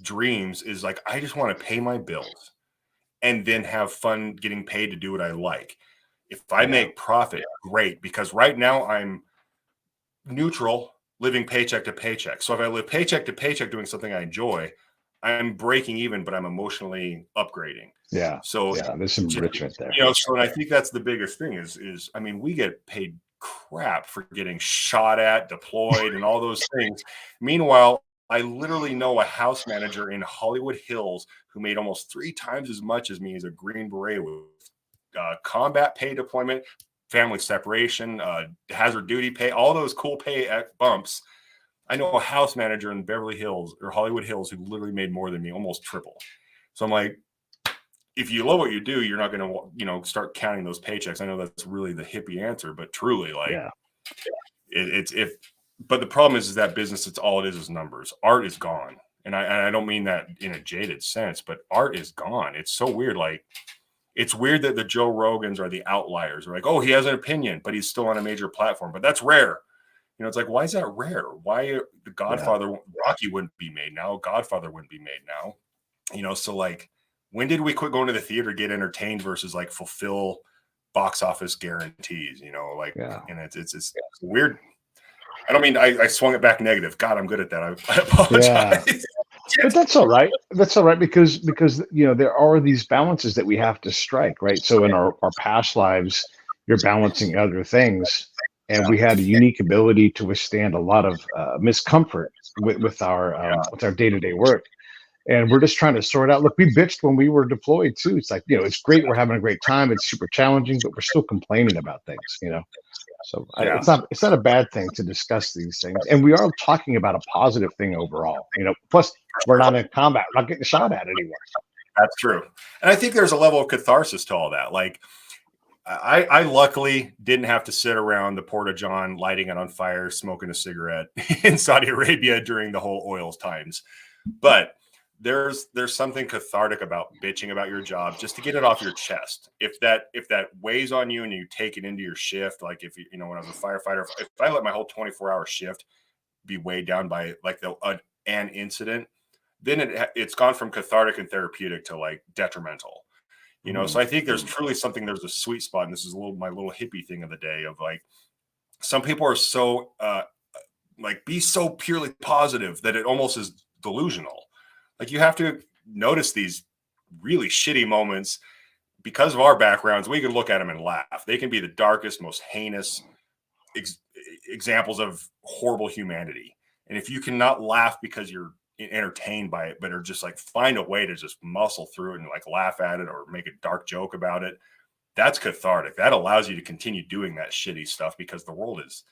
dreams, is like, I just want to pay my bills and then have fun getting paid to do what I like. If I make profit, great, because right now I'm neutral, living paycheck to paycheck. So if I live paycheck to paycheck doing something I enjoy, I'm breaking even, but I'm emotionally upgrading. Yeah. So there's some enrichment there. So and I think that's the biggest thing is, I mean, we get paid crap for getting shot at, deployed, and all those things. Meanwhile, I literally know a house manager in Hollywood Hills who made almost 3 times as much as me as a Green Beret with combat pay deployment, family separation, hazard duty pay, all those cool pay bumps. I know a house manager in Beverly Hills or Hollywood Hills who literally made more than me, almost triple. So I'm like, if you love what you do, you're not going to, start counting those paychecks. I know that's really the hippie answer, but truly, like, but the problem is that business, it's all it is numbers. Art is gone. And I don't mean that in a jaded sense, but art is gone. It's so weird. Like, it's weird that the Joe Rogans are the outliers. They're like, oh, he has an opinion, but he's still on a major platform. But that's rare. It's like, why is that rare? Why the Godfather, Rocky wouldn't be made now. Godfather wouldn't be made now. So like, when did we quit going to the theater, get entertained versus like fulfill box office guarantees? And it's weird. I don't mean I swung it back negative. God, I'm good at that. I apologize. Yeah. But that's all right. That's all right because there are these balances that we have to strike, right? So in our past lives, you're balancing other things, and we had a unique ability to withstand a lot of miscomfort with our day-to-day work. And we're just trying to sort out. Look, we bitched when we were deployed too. It's like, it's great. We're having a great time. It's super challenging, but we're still complaining about things. So Yeah. it's not a bad thing to discuss these things. And we are talking about a positive thing overall. Plus we're not in combat. We're not getting shot at anymore. That's true. And I think there's a level of catharsis to all that. Like, I luckily didn't have to sit around the Porta John lighting it on fire, smoking a cigarette in Saudi Arabia during the whole oil times. But there's something cathartic about bitching about your job just to get it off your chest. If that weighs on you and you take it into your shift, like if when I was a firefighter, if I let my whole 24-hour shift be weighed down by like an incident, then it's gone from cathartic and therapeutic to like detrimental. So I think there's truly there's a sweet spot, and this is my little hippie thing of the day of like, some people are so like be so purely positive that it almost is delusional. Like, you have to notice these really shitty moments because of our backgrounds. We can look at them and laugh. They can be the darkest, most heinous examples of horrible humanity. And if you cannot laugh because you're entertained by it, but are just like find a way to just muscle through it and like laugh at it or make a dark joke about it, that's cathartic. That allows you to continue doing that shitty stuff because the world is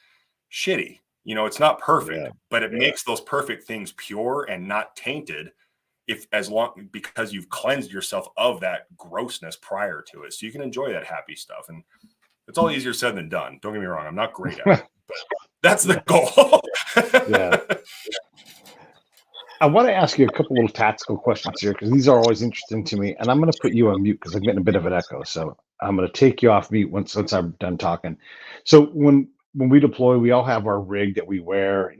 shitty. It's not perfect, but it makes those perfect things pure and not tainted because you've cleansed yourself of that grossness prior to it. So you can enjoy that happy stuff. And it's all easier said than done. Don't get me wrong. I'm not great at it, but that's the goal. Yeah. I want to ask you a couple little tactical questions here because these are always interesting to me. And I'm going to put you on mute because I'm getting a bit of an echo. So I'm going to take you off mute once I'm done talking. So when we deploy, we all have our rig that we wear.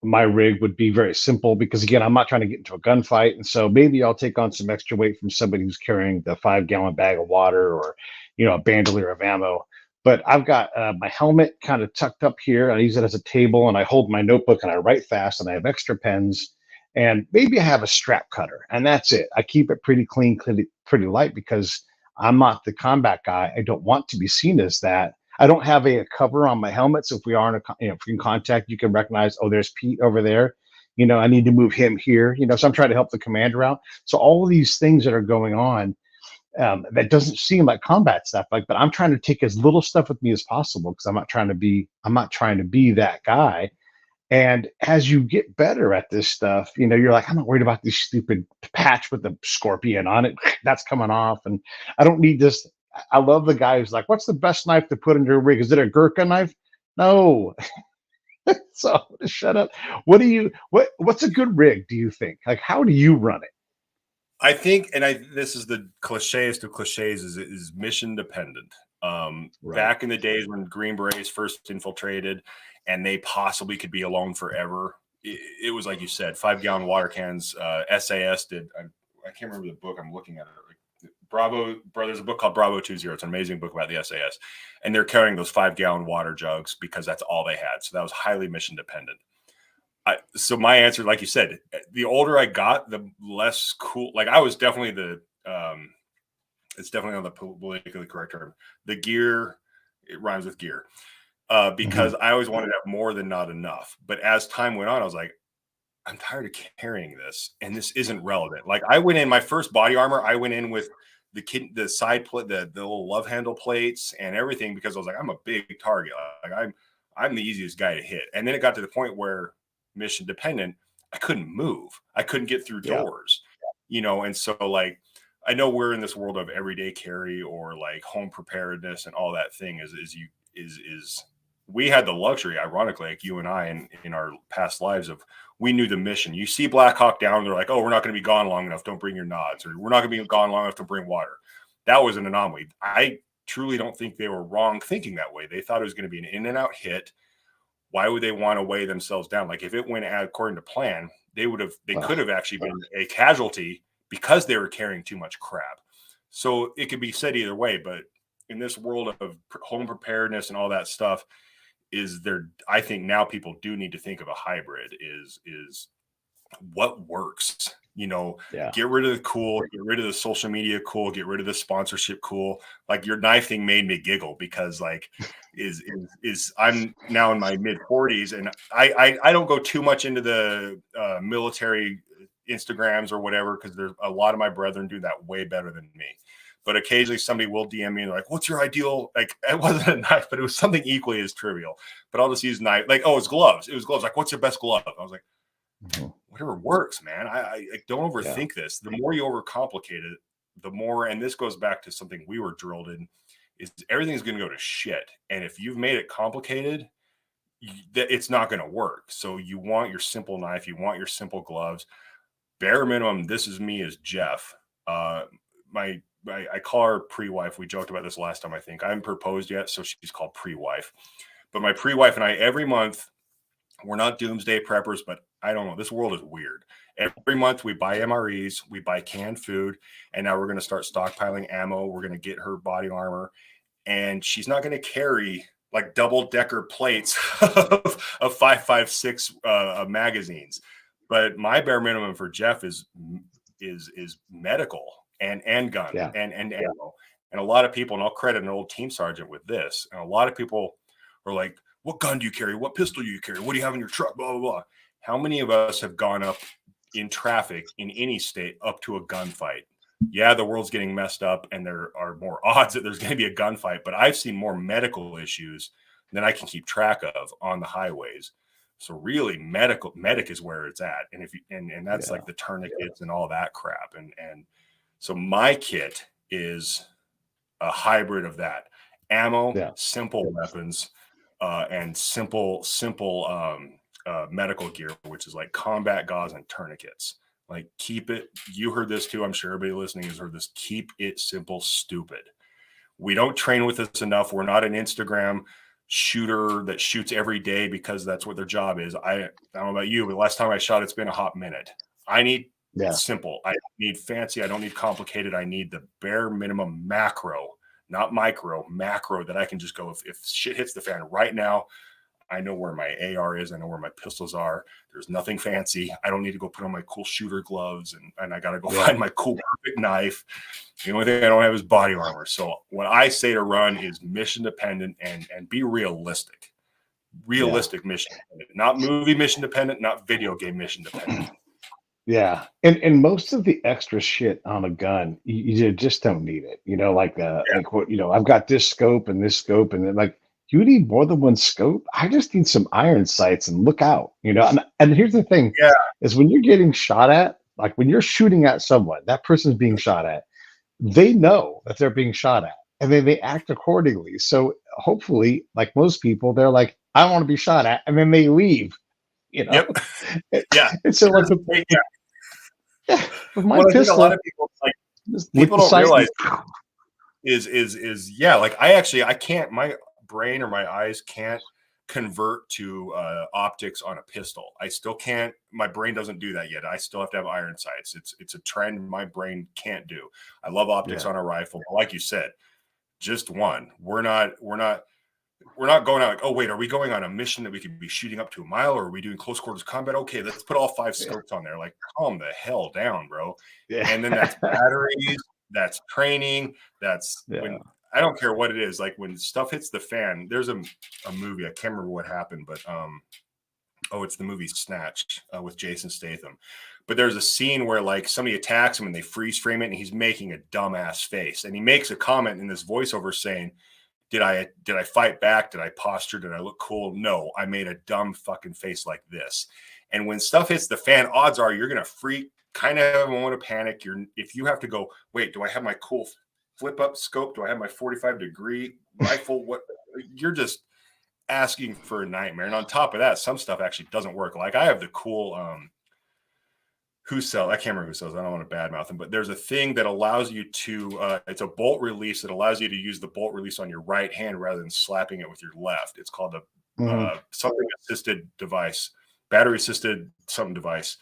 My rig would be very simple because, again, I'm not trying to get into a gunfight. And so maybe I'll take on some extra weight from somebody who's carrying the 5-gallon bag of water or, a bandolier of ammo. But I've got my helmet kind of tucked up here. I use it as a table, and I hold my notebook and I write fast, and I have extra pens. And maybe I have a strap cutter, and that's it. I keep it pretty clean, pretty light because I'm not the combat guy. I don't want to be seen as that. I don't have a cover on my helmet, so if we are if we're in contact, you can recognize, oh, there's Pete over there. I need to move him here. So I'm trying to help the commander out. So all of these things that are going on, that doesn't seem like combat stuff, but I'm trying to take as little stuff with me as possible because I'm not trying to be that guy. And as you get better at this stuff, you're like, I'm not worried about this stupid patch with the scorpion on it. That's coming off. And I don't need this. I love the guy who's like, what's the best knife to put in your rig? Is it a Gurkha knife? No. So shut up. What's a good rig, do you think? Like, how do you run it? I think, this is the clicheist of cliches, is mission dependent. Right. Back in the days when Green Berets first infiltrated and they possibly could be alone forever, it was like you said, 5-gallon water cans. SAS did. I can't remember the book. I'm looking at it. Bravo. There's a book called Bravo 20. It's an amazing book about the SAS, and they're carrying those 5-gallon water jugs because that's all they had. So that was highly mission dependent. So my answer, like you said, the older I got, the less cool. Like, I was definitely it's definitely on the politically correct term. The gear, it rhymes with gear, because I always wanted to have more than not enough. But as time went on, I was like, I'm tired of carrying this, and this isn't relevant. Like, I went in my first body armor. I went in with the side plate, the little love handle plates and everything, because I was like, I'm a big target. Like, I'm the easiest guy to hit. And then it got to the point where, mission dependent, I couldn't move. I couldn't get through doors, and so, like, I know we're in this world of everyday carry or like home preparedness and all that thing is we had the luxury, ironically, like you and I in our past lives, of we knew the mission. You see Black Hawk Down, they're like, oh, we're not going to be gone long enough. Don't bring your nods, or we're not going to be gone long enough to bring water. That was an anomaly. I truly don't think they were wrong thinking that way. They thought it was going to be an in and out hit. Why would they want to weigh themselves down? Like, if it went according to plan, they could have actually been a casualty because they were carrying too much crap. So it could be said either way, but in this world of home preparedness and all that stuff, I think now people do need to think of a hybrid is what works. Get rid of the cool, get rid of the social media cool, get rid of the sponsorship cool. Like, your knife thing made me giggle because, like, I'm now in my mid 40s, and I don't go too much into the military Instagrams or whatever, because there's a lot of my brethren do that way better than me. But occasionally somebody will DM me and they're like, what's your ideal? Like, it wasn't a knife, but it was something equally as trivial. But I'll just use knife. Like, oh, it's gloves. It was gloves. Like, what's your best glove? I was like, whatever works, man. I don't overthink this. The more you overcomplicate it, the more, and this goes back to something we were drilled in, is everything's going to go to shit. And if you've made it complicated, it's not going to work. So you want your simple knife. You want your simple gloves. Bare minimum, this is me as Jeff. I call her pre-wife. We joked about this last time, I think. I haven't proposed yet, so she's called pre-wife. But my pre-wife and I, every month, we're not doomsday preppers, but I don't know. This world is weird. Every month we buy MREs, we buy canned food, and now we're going to start stockpiling ammo. We're going to get her body armor, and she's not going to carry like double-decker plates of 5.56 magazines. But my bare minimum for Jeff is medical and gun and ammo. And a lot of people, and I'll credit an old team sergeant with this, and a lot of people are like, what gun do you carry? What pistol do you carry? What do you have in your truck? Blah, blah, blah. How many of us have gone up in traffic in any state up to a gunfight? Yeah, the world's getting messed up and there are more odds that there's going to be a gunfight, but I've seen more medical issues than I can keep track of on the highways. So really medic is where it's at. And if you, and that's like the tourniquets and all that crap. And so my kit is a hybrid of that: ammo, simple weapons, and simple medical gear, which is like combat gauze and tourniquets. Like, keep it. You heard this too. I'm sure everybody listening has heard this. Keep it simple, stupid. We don't train with this enough. We're not an Instagram shooter that shoots every day because that's what their job is. I don't know about you, but the last time I shot, it's been a hot minute. I need simple. I need fancy. I don't need complicated. I need the bare minimum macro, not micro, macro, that I can just go, if shit hits the fan right now, I know where my AR is. I know where my pistols are. There's nothing fancy. I don't need to go put on my cool shooter gloves and I got to go find my cool perfect knife. The only thing I don't have is body armor. So what I say to run is mission dependent and be realistic. Realistic mission dependent, not movie mission dependent, not video game mission dependent. Yeah. And most of the extra shit on a gun, you just don't need it. You know, like what, I've got this scope and then like, you need more than one scope. I just need some iron sights and look out, and here's the thing is when you're getting shot at, like when you're shooting at someone, that person's being shot at, they know that they're being shot at and then they act accordingly. So hopefully, like most people, they're like, I don't want to be shot at. And then they leave, Yep. And so like, with my well, pistol, I think a lot of people, like, people don't realize is like I can't, my brain or my eyes can't convert to optics on a pistol. I still can't, my brain doesn't do that yet. I still have to have iron sights. It's a trend my brain can't do. I love optics on a rifle, but like you said, just one. We're not going out like, oh wait, are we going on a mission that we could be shooting up to a mile, or are we doing close quarters combat? Okay, let's put all 5 scopes on there. Like, calm the hell down, bro. And then that's batteries, that's training, that's when, I don't care what it is. Like when stuff hits the fan, there's a movie, I can't remember what happened, but it's the movie Snatch with Jason Statham. But there's a scene where like somebody attacks him and they freeze frame it and he's making a dumbass face. And he makes a comment in this voiceover saying, did I fight back? Did I posture? Did I look cool? No, I made a dumb fucking face like this. And when stuff hits the fan, odds are you're going to freak, kind of have a moment of panic. If you have to go, wait, do I have my cool flip up scope? Do I have my 45-degree rifle? What? You're just asking for a nightmare. And on top of that, some stuff actually doesn't work. Like I have the cool who sells, I can't remember who sells, I don't want to badmouth them, but there's a thing that allows you to it's a bolt release that allows you to use the bolt release on your right hand rather than slapping it with your left. It's called a something assisted device, battery assisted something device.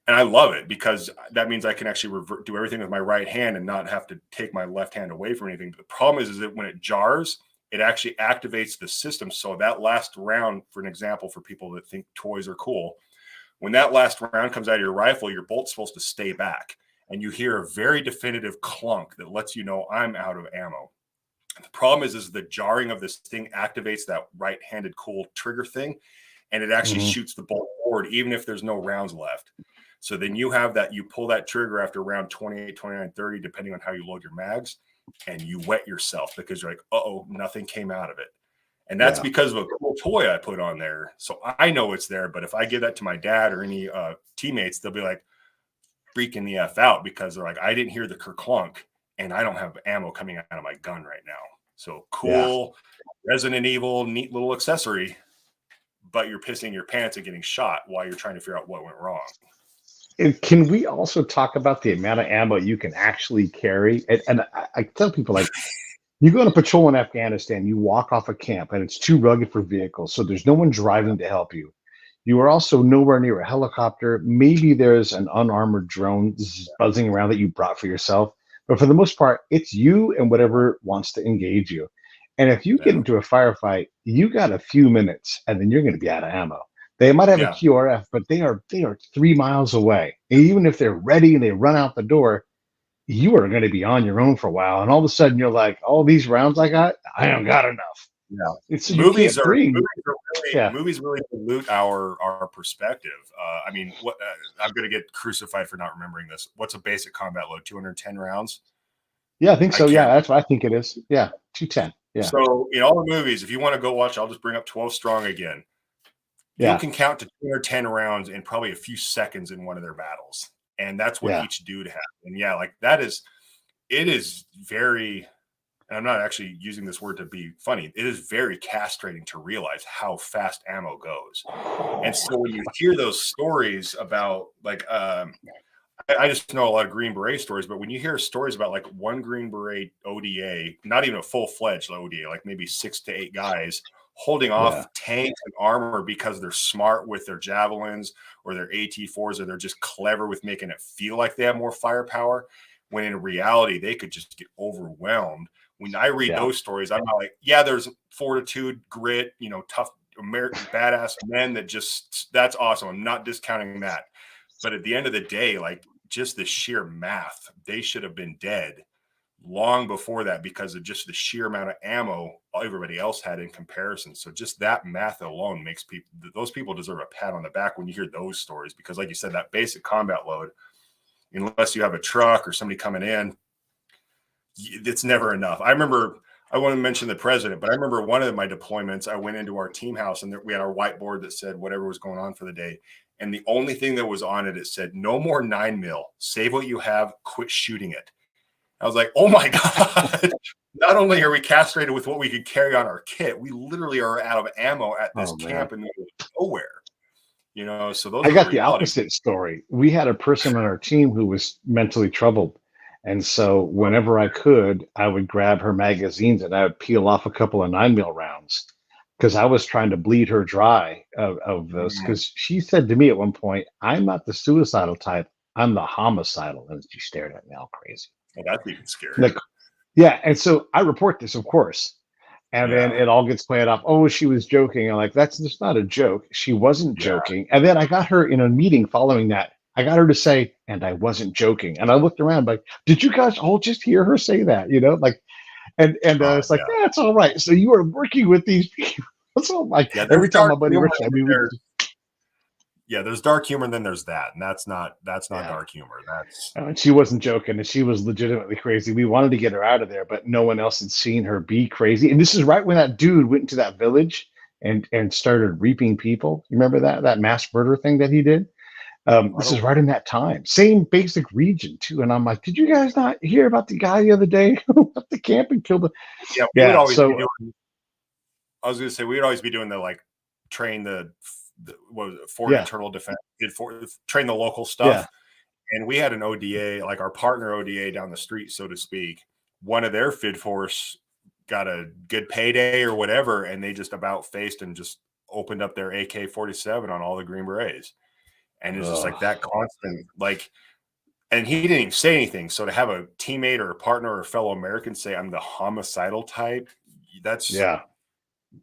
And I love it because that means I can actually do everything with my right hand and not have to take my left hand away from anything. But the problem is that when it jars, it actually activates the system. So that last round, for an example, for people that think toys are cool, when that last round comes out of your rifle, your bolt's supposed to stay back. And you hear a very definitive clunk that lets you know I'm out of ammo. The problem is the jarring of this thing activates that right-handed cool trigger thing, and it actually shoots the bolt forward, even if there's no rounds left. So then you have that, you pull that trigger after round 28, 29, 30, depending on how you load your mags, and you wet yourself because you're like, uh-oh, nothing came out of it. And that's because of a cool toy I put on there. So I know it's there, but if I give that to my dad or any teammates, they'll be like freaking the F out because they're like, I didn't hear the kerclunk and I don't have ammo coming out of my gun right now. So cool, Resident Evil, neat little accessory, but you're pissing your pants and getting shot while you're trying to figure out what went wrong. And can we also talk about the amount of ammo you can actually carry? And I tell people, like, you go on a patrol in Afghanistan, you walk off a camp, and it's too rugged for vehicles, so there's no one driving to help you. You are also nowhere near a helicopter. Maybe there's an unarmored drone buzzing around that you brought for yourself. But for the most part, it's you and whatever wants to engage you. And if you get into a firefight, you got a few minutes, and then you're going to be out of ammo. They might have a QRF, but they are 3 miles away. And even if they're ready and they run out the door, you are going to be on your own for a while. And all of a sudden, you're like, all these rounds I got, I don't got enough. It's so movies really dilute our perspective. I mean, what I'm going to get crucified for not remembering this. What's a basic combat load? 210 rounds. Yeah, I think so. Yeah, that's what I think it is. Yeah, 210. Yeah. So in all the movies, if you want to go watch, I'll just bring up 12 Strong again. You can count to 210 rounds in probably a few seconds in one of their battles, and that's what each dude has. And like that is, it is very. And I'm not actually using this word to be funny. It is very castrating to realize how fast ammo goes. And so when you hear those stories about like, I just know a lot of Green Beret stories, but when you hear stories about like one Green Beret ODA, not even a full-fledged ODA, like maybe 6 to 8 guys holding off tanks and armor because they're smart with their javelins or their AT4s, or they're just clever with making it feel like they have more firepower, when in reality, they could just get overwhelmed. When I read those stories, I'm not like, there's fortitude, grit, tough American badass men that's awesome. I'm not discounting that. But at the end of the day, like just the sheer math, they should have been dead long before that because of just the sheer amount of ammo everybody else had in comparison. So just that math alone makes those people deserve a pat on the back when you hear those stories, because like you said, that basic combat load, unless you have a truck or somebody coming in, it's never enough. I remember, I want to mention the president, but I remember one of my deployments, I went into our team house and we had our whiteboard that said whatever was going on for the day. And the only thing that was on it, it said, no more 9mm, save what you have, quit shooting it. I was like, oh my God, not only are we castrated with what we could carry on our kit, we literally are out of ammo at this camp in the middle of nowhere. So those I got the opposite story. We had a person on our team who was mentally troubled. And so whenever I could, I would grab her magazines and I would peel off a couple of 9mm rounds because I was trying to bleed her dry of those. Because she said to me at one point, I'm not the suicidal type, I'm the homicidal. And she stared at me all crazy. Oh, that's even scary. Like, and so I report this, of course. And then it all gets played off. Oh, she was joking. I'm like, that's just not a joke. She wasn't joking. And then I got her in a meeting following that. I got her to say, and I wasn't joking. And I looked around like, did you guys all just hear her say that? Like, and it's like, it's all right. So you are working with these people. So like every time my buddy works, there's dark humor, and then there's that, and that's not dark humor. And she wasn't joking, and she was legitimately crazy. We wanted to get her out of there, but no one else had seen her be crazy. And this is right when that dude went into that village and started reaping people. You remember that mass murder thing that he did? This is right in that time. Same basic region too. And I'm like, did you guys not hear about the guy the other day who left the camp and killed him? We would always be doing, I was going to say, we would always be doing the like train the what was it, for internal defense, train the local stuff. And we had an ODA, like our partner ODA down the street, so to speak. One of their FID force got a good payday or whatever, and they just about faced and just opened up their AK-47 on all the Green Berets. And it's just like that constant, like, and he didn't even say anything. So to have a teammate or a partner or a fellow American say, I'm the homicidal type, that's,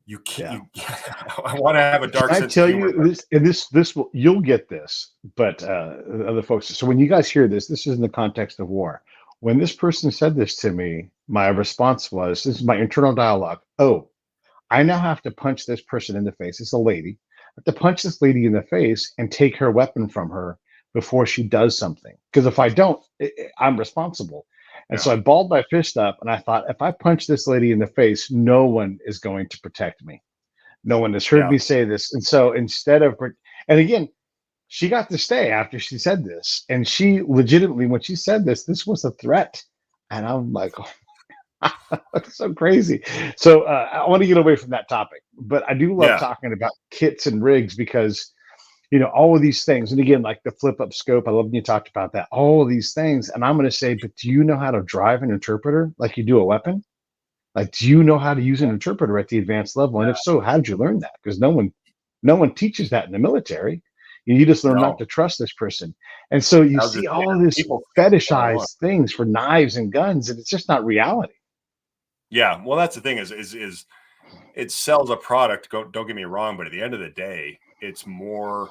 you can't, I want to have a dark sense of humor. You this, and this will, you'll get this, but other folks. So when you guys hear this is in the context of war. When this person said this to me, my response was, this is my internal dialogue. Oh, I now have to punch this person in the face. It's a lady. I have to punch this lady in the face and take her weapon from her before she does something. Because if I don't, I'm responsible. And Yeah. so I balled my fist up and I thought, if I punch this lady in the face, no one is going to protect me. No one has heard Yeah. me say this. And so instead of, and again, she got to stay after she said this. And she legitimately, when she said this, this was a threat. And I'm like, oh, that's so crazy. So I want to get away from that topic, but I do love Yeah. talking about kits and rigs because, you know, all of these things. And again, like the flip up scope, I love when you talked about that, all of these things. And I'm going to say, but do you know how to drive an interpreter like you do a weapon? Like, do you know how to use an interpreter at the advanced level? And if so, how did you learn that? Because no one teaches that in the military. You just learn not No. to trust this person. And so you I was just see saying, all this people one-on-one. fetishized things for knives and guns, and it's just not reality. Yeah. Well, that's the thing is it sells a product. Don't get me wrong, but at the end of the day, it's more.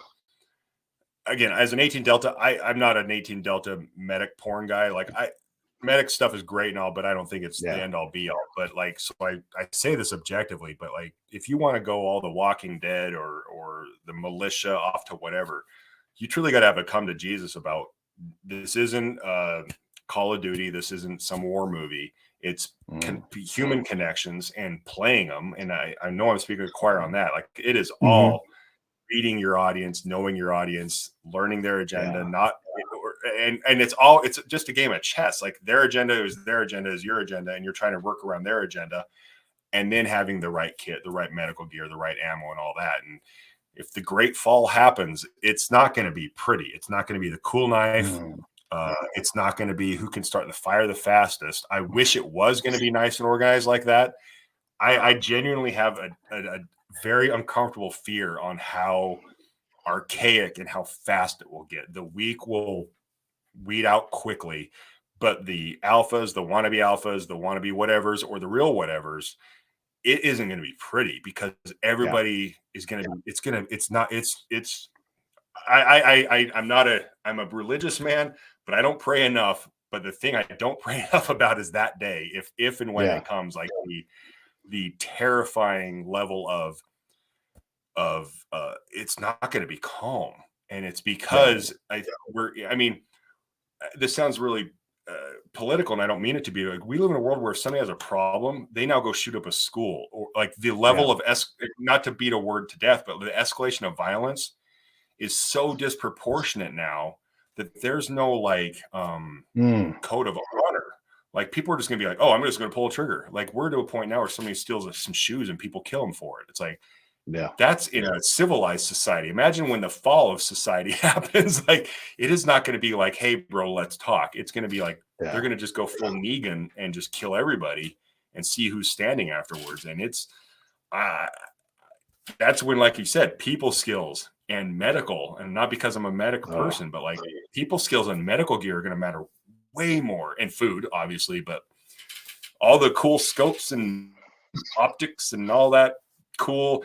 Again, as an 18 Delta, I'm not an 18 Delta medic porn guy. Like medic stuff is great and all, but I don't think it's the Yeah. end all be all. But like, so I say this objectively, but like, if you want to go all the Walking Dead or the militia off to whatever, you truly got to have a come to Jesus about this. Isn't Call of Duty. This isn't some war movie. It's human connections and playing them. And I know I'm speaking to choir on that. Like it is Mm-hmm. all reading your audience, knowing your audience, learning their agenda, Yeah. and it's just a game of chess. Like their agenda is your agenda, and you're trying to work around their agenda, and then having the right kit, the right medical gear, the right ammo, and all that. And if the great fall happens, it's not going to be pretty. It's not going to be the cool knife. It's not going to be who can start the fire the fastest. I wish it was going to be nice and organized like that. I genuinely have a very uncomfortable fear on how archaic and how fast it will get. The weak will weed out quickly, but the alphas, the wannabe whatevers, or the real whatevers, it isn't going to be pretty because everybody is going to. I'm a religious man, but I don't pray enough. But the thing I don't pray enough about is that day, if and when Yeah. it comes, like the terrifying level of it's not going to be calm, and it's Yeah. because this sounds really political, and I don't mean it to be. Like we live in a world where if somebody has a problem, they now go shoot up a school, or like the level Yeah. of not to beat a word to death, but the escalation of violence is so disproportionate now that there's no like code of honor. Like people are just gonna be like, oh, I'm just gonna pull a trigger. Like we're to a point now where somebody steals some shoes and people kill them for it. It's like Yeah. that's in a civilized society. Imagine when the fall of society happens. Like it is not going to be like, hey, bro, let's talk. It's going to be like Yeah. they're going to just go full Negan and just kill everybody and see who's standing afterwards. And it's that's when, like you said, people skills and medical, and not because I'm a medic person, but like people skills and medical gear are going to matter way more, and food, obviously, but all the cool scopes and optics and all that cool.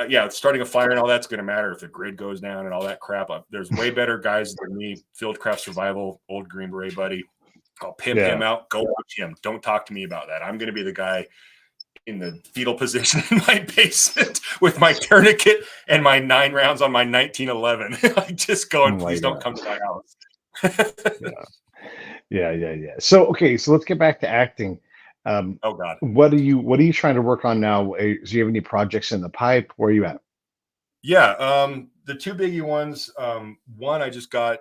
Yeah, starting a fire and all that's going to matter if the grid goes down and all that crap. There's way better guys than me. Fieldcraft Survival, old Green Beret buddy. I'll pimp him out. Go watch him. Don't talk to me about that. I'm going to be the guy in the fetal position in my basement with my tourniquet and my 9 rounds on my 1911. Like just going, please don't come to my house. Yeah. So okay, so let's get back to acting. Oh God. What are you trying to work on now? Do you have any projects in the pipe? Where are you at? Yeah, the two biggie ones. One I just got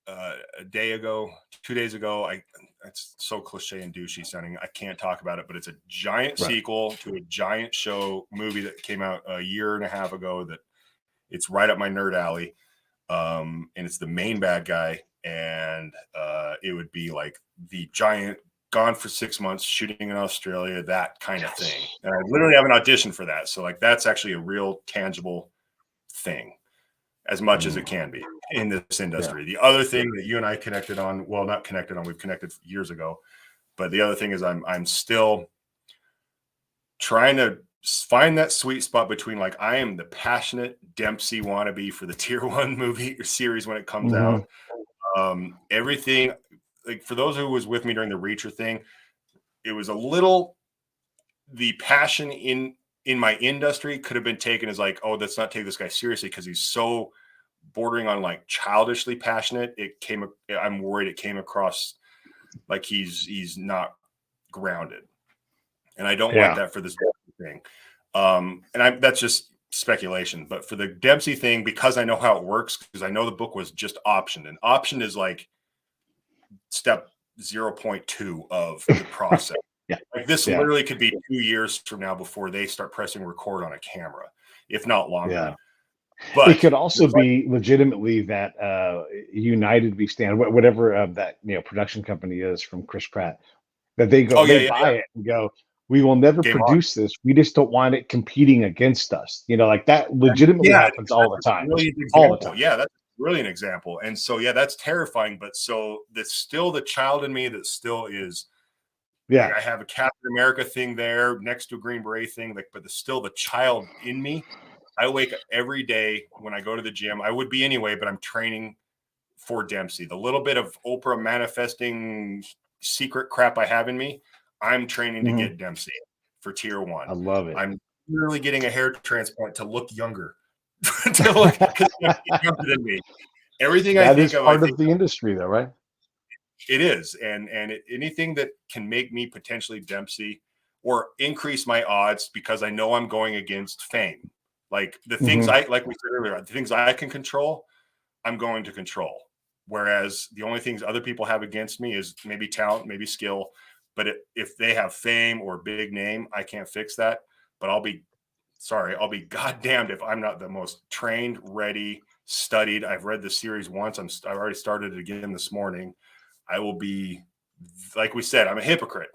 a day ago, 2 days ago. It's so cliche and douchey sounding. I can't talk about it, but it's a giant sequel to a giant show movie that came out a year and a half ago. That it's right up my nerd alley, and it's the main bad guy, and it would be like the giant gone for 6 months shooting in Australia, that kind of thing. And I literally have an audition for that, so like that's actually a real tangible thing as much as it can be in this industry. The other thing that you and I connected on, well, not connected on, we've connected years ago, but the other thing is I'm still trying to find that sweet spot between like I am the passionate Dempsey wannabe for the tier 1 movie or series when it comes out. Everything, like for those who was with me during the Reacher thing, it was a little, the passion in my industry could have been taken as like, oh, let's not take this guy seriously because he's so bordering on like childishly passionate, I'm worried it came across like he's not grounded. And I don't want that for this thing. That's just speculation, but for the Dempsey thing, because I know how it works, because I know the book was just optioned, and option is like step 0.2 of the process. Like this literally could be 2 years from now before they start pressing record on a camera, if not longer. But it could also be legitimately that United We Stand, whatever that production company is from Chris Pratt, that they go, they buy it and go, we will never produce this. We just don't want it competing against us. Like that legitimately happens all the time. All the time. Yeah, that's really an example. And so, that's terrifying. But so that's still the child in me that still is. Yeah, like I have a Captain America thing there next to a Green Beret thing, but there's still the child in me. I wake up every day when I go to the gym. I would be anyway, but I'm training for Dempsey. The little bit of Oprah manifesting secret crap I have in me, I'm training to get Dempsey for tier 1. I love it. I'm literally getting a hair transplant to look younger, to look younger than me. Everything that I think is part of the industry, though, right? It is, and anything that can make me potentially Dempsey or increase my odds, because I know I'm going against fame. Like the things like we said earlier, the things I can control, I'm going to control. Whereas the only things other people have against me is maybe talent, maybe skill. But if they have fame or big name, I can't fix that. But I'll be goddamned if I'm not the most trained, ready, studied. I've read the series once. I've already started it again this morning. I will be, like we said, I'm a hypocrite.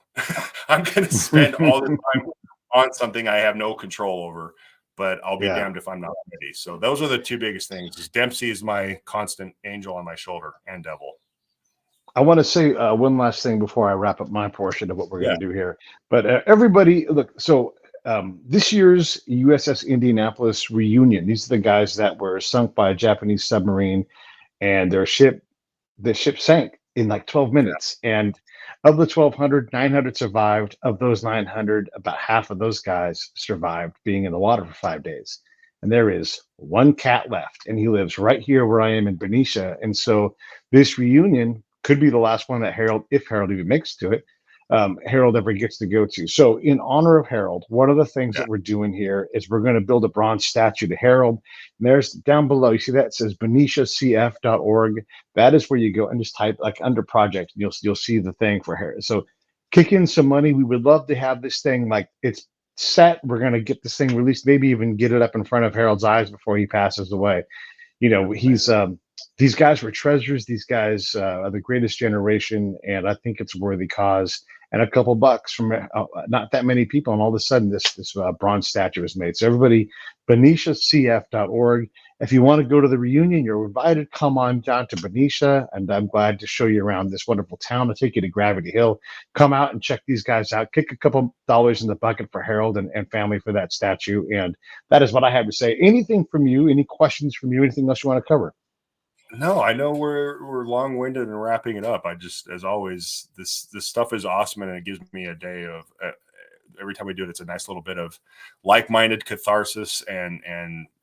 I'm going to spend all the time on something I have no control over. But I'll be damned if I'm not ready. So those are the two biggest things. Dempsey is my constant angel on my shoulder and devil. I want to say one last thing before I wrap up my portion of what we're going to do here. But everybody, look, so this year's USS Indianapolis reunion, these are the guys that were sunk by a Japanese submarine, and the ship sank in like 12 minutes. And of the 1,200, 900 survived. Of those 900, about half of those guys survived being in the water for 5 days. And there is one cat left, and he lives right here where I am in Benicia. And so this reunion could be the last one that Harold, if Harold even makes it to it, Harold ever gets to go to. So in honor of Harold, one of the things that we're doing here is we're going to build a bronze statue to Harold. And there's down below, you see that it says beniciacf.org. That is where you go and just type like under project, and you'll see the thing for Harold. So kick in some money. We would love to have this thing like it's set. We're going to get this thing released, maybe even get it up in front of Harold's eyes before he passes away. He's these guys were treasures. These guys are the greatest generation, and I think it's a worthy cause. And a couple bucks from not that many people, and all of a sudden this bronze statue is made. So everybody, beniciacf.org. If you want to go to the reunion, you're invited. Come on down to Benicia, and I'm glad to show you around this wonderful town. I'll take you to Gravity Hill. Come out and check these guys out. Kick a couple dollars in the bucket for Harold and family for that statue. And that is what I have to say. Anything from you? Any questions from you? Anything else you want to cover? No, I know we're long-winded and wrapping it up. I just, as always, this stuff is awesome, and it gives me a day of every time we do it, it's a nice little bit of like-minded catharsis and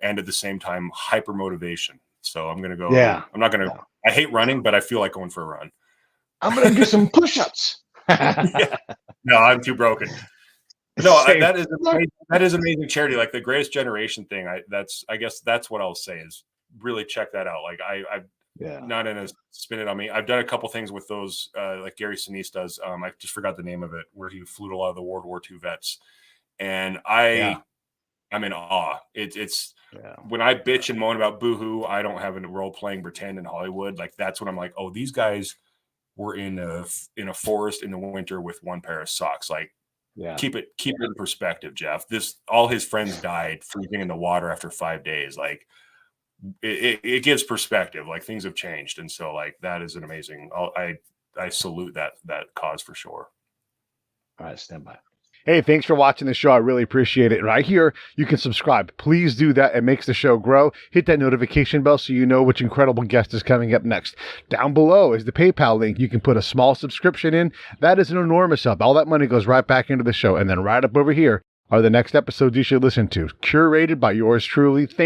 at the same time hyper motivation. So I'm gonna go. Yeah, I'm not gonna. I hate running, but I feel like going for a run. I'm gonna do some push-ups. No, I'm too broken. No, that is amazing charity. Like the Greatest Generation thing. I guess that's what I'll say is really check that out. Like I've not in a spin it on me. I've done a couple things with those, like Gary Sinise does. I just forgot the name of it, where he flew a lot of the World War II vets, and I'm in awe. It's when I bitch and moan about Boohoo, I don't have a role playing pretend in Hollywood. Like that's when I'm like, oh, these guys were in a forest in the winter with one pair of socks. Like, keep it in perspective, Jeff. All his friends died freezing in the water after 5 days. Like. It gives perspective. Like things have changed, and so like that is an amazing. I salute that cause for sure. All right, stand by. Hey, thanks for watching the show. I really appreciate it. Right here, you can subscribe. Please do that. It makes the show grow. Hit that notification bell so you know which incredible guest is coming up next. Down below is the PayPal link. You can put a small subscription in. That is an enormous help. All that money goes right back into the show. And then right up over here are the next episodes you should listen to, curated by yours truly. Thank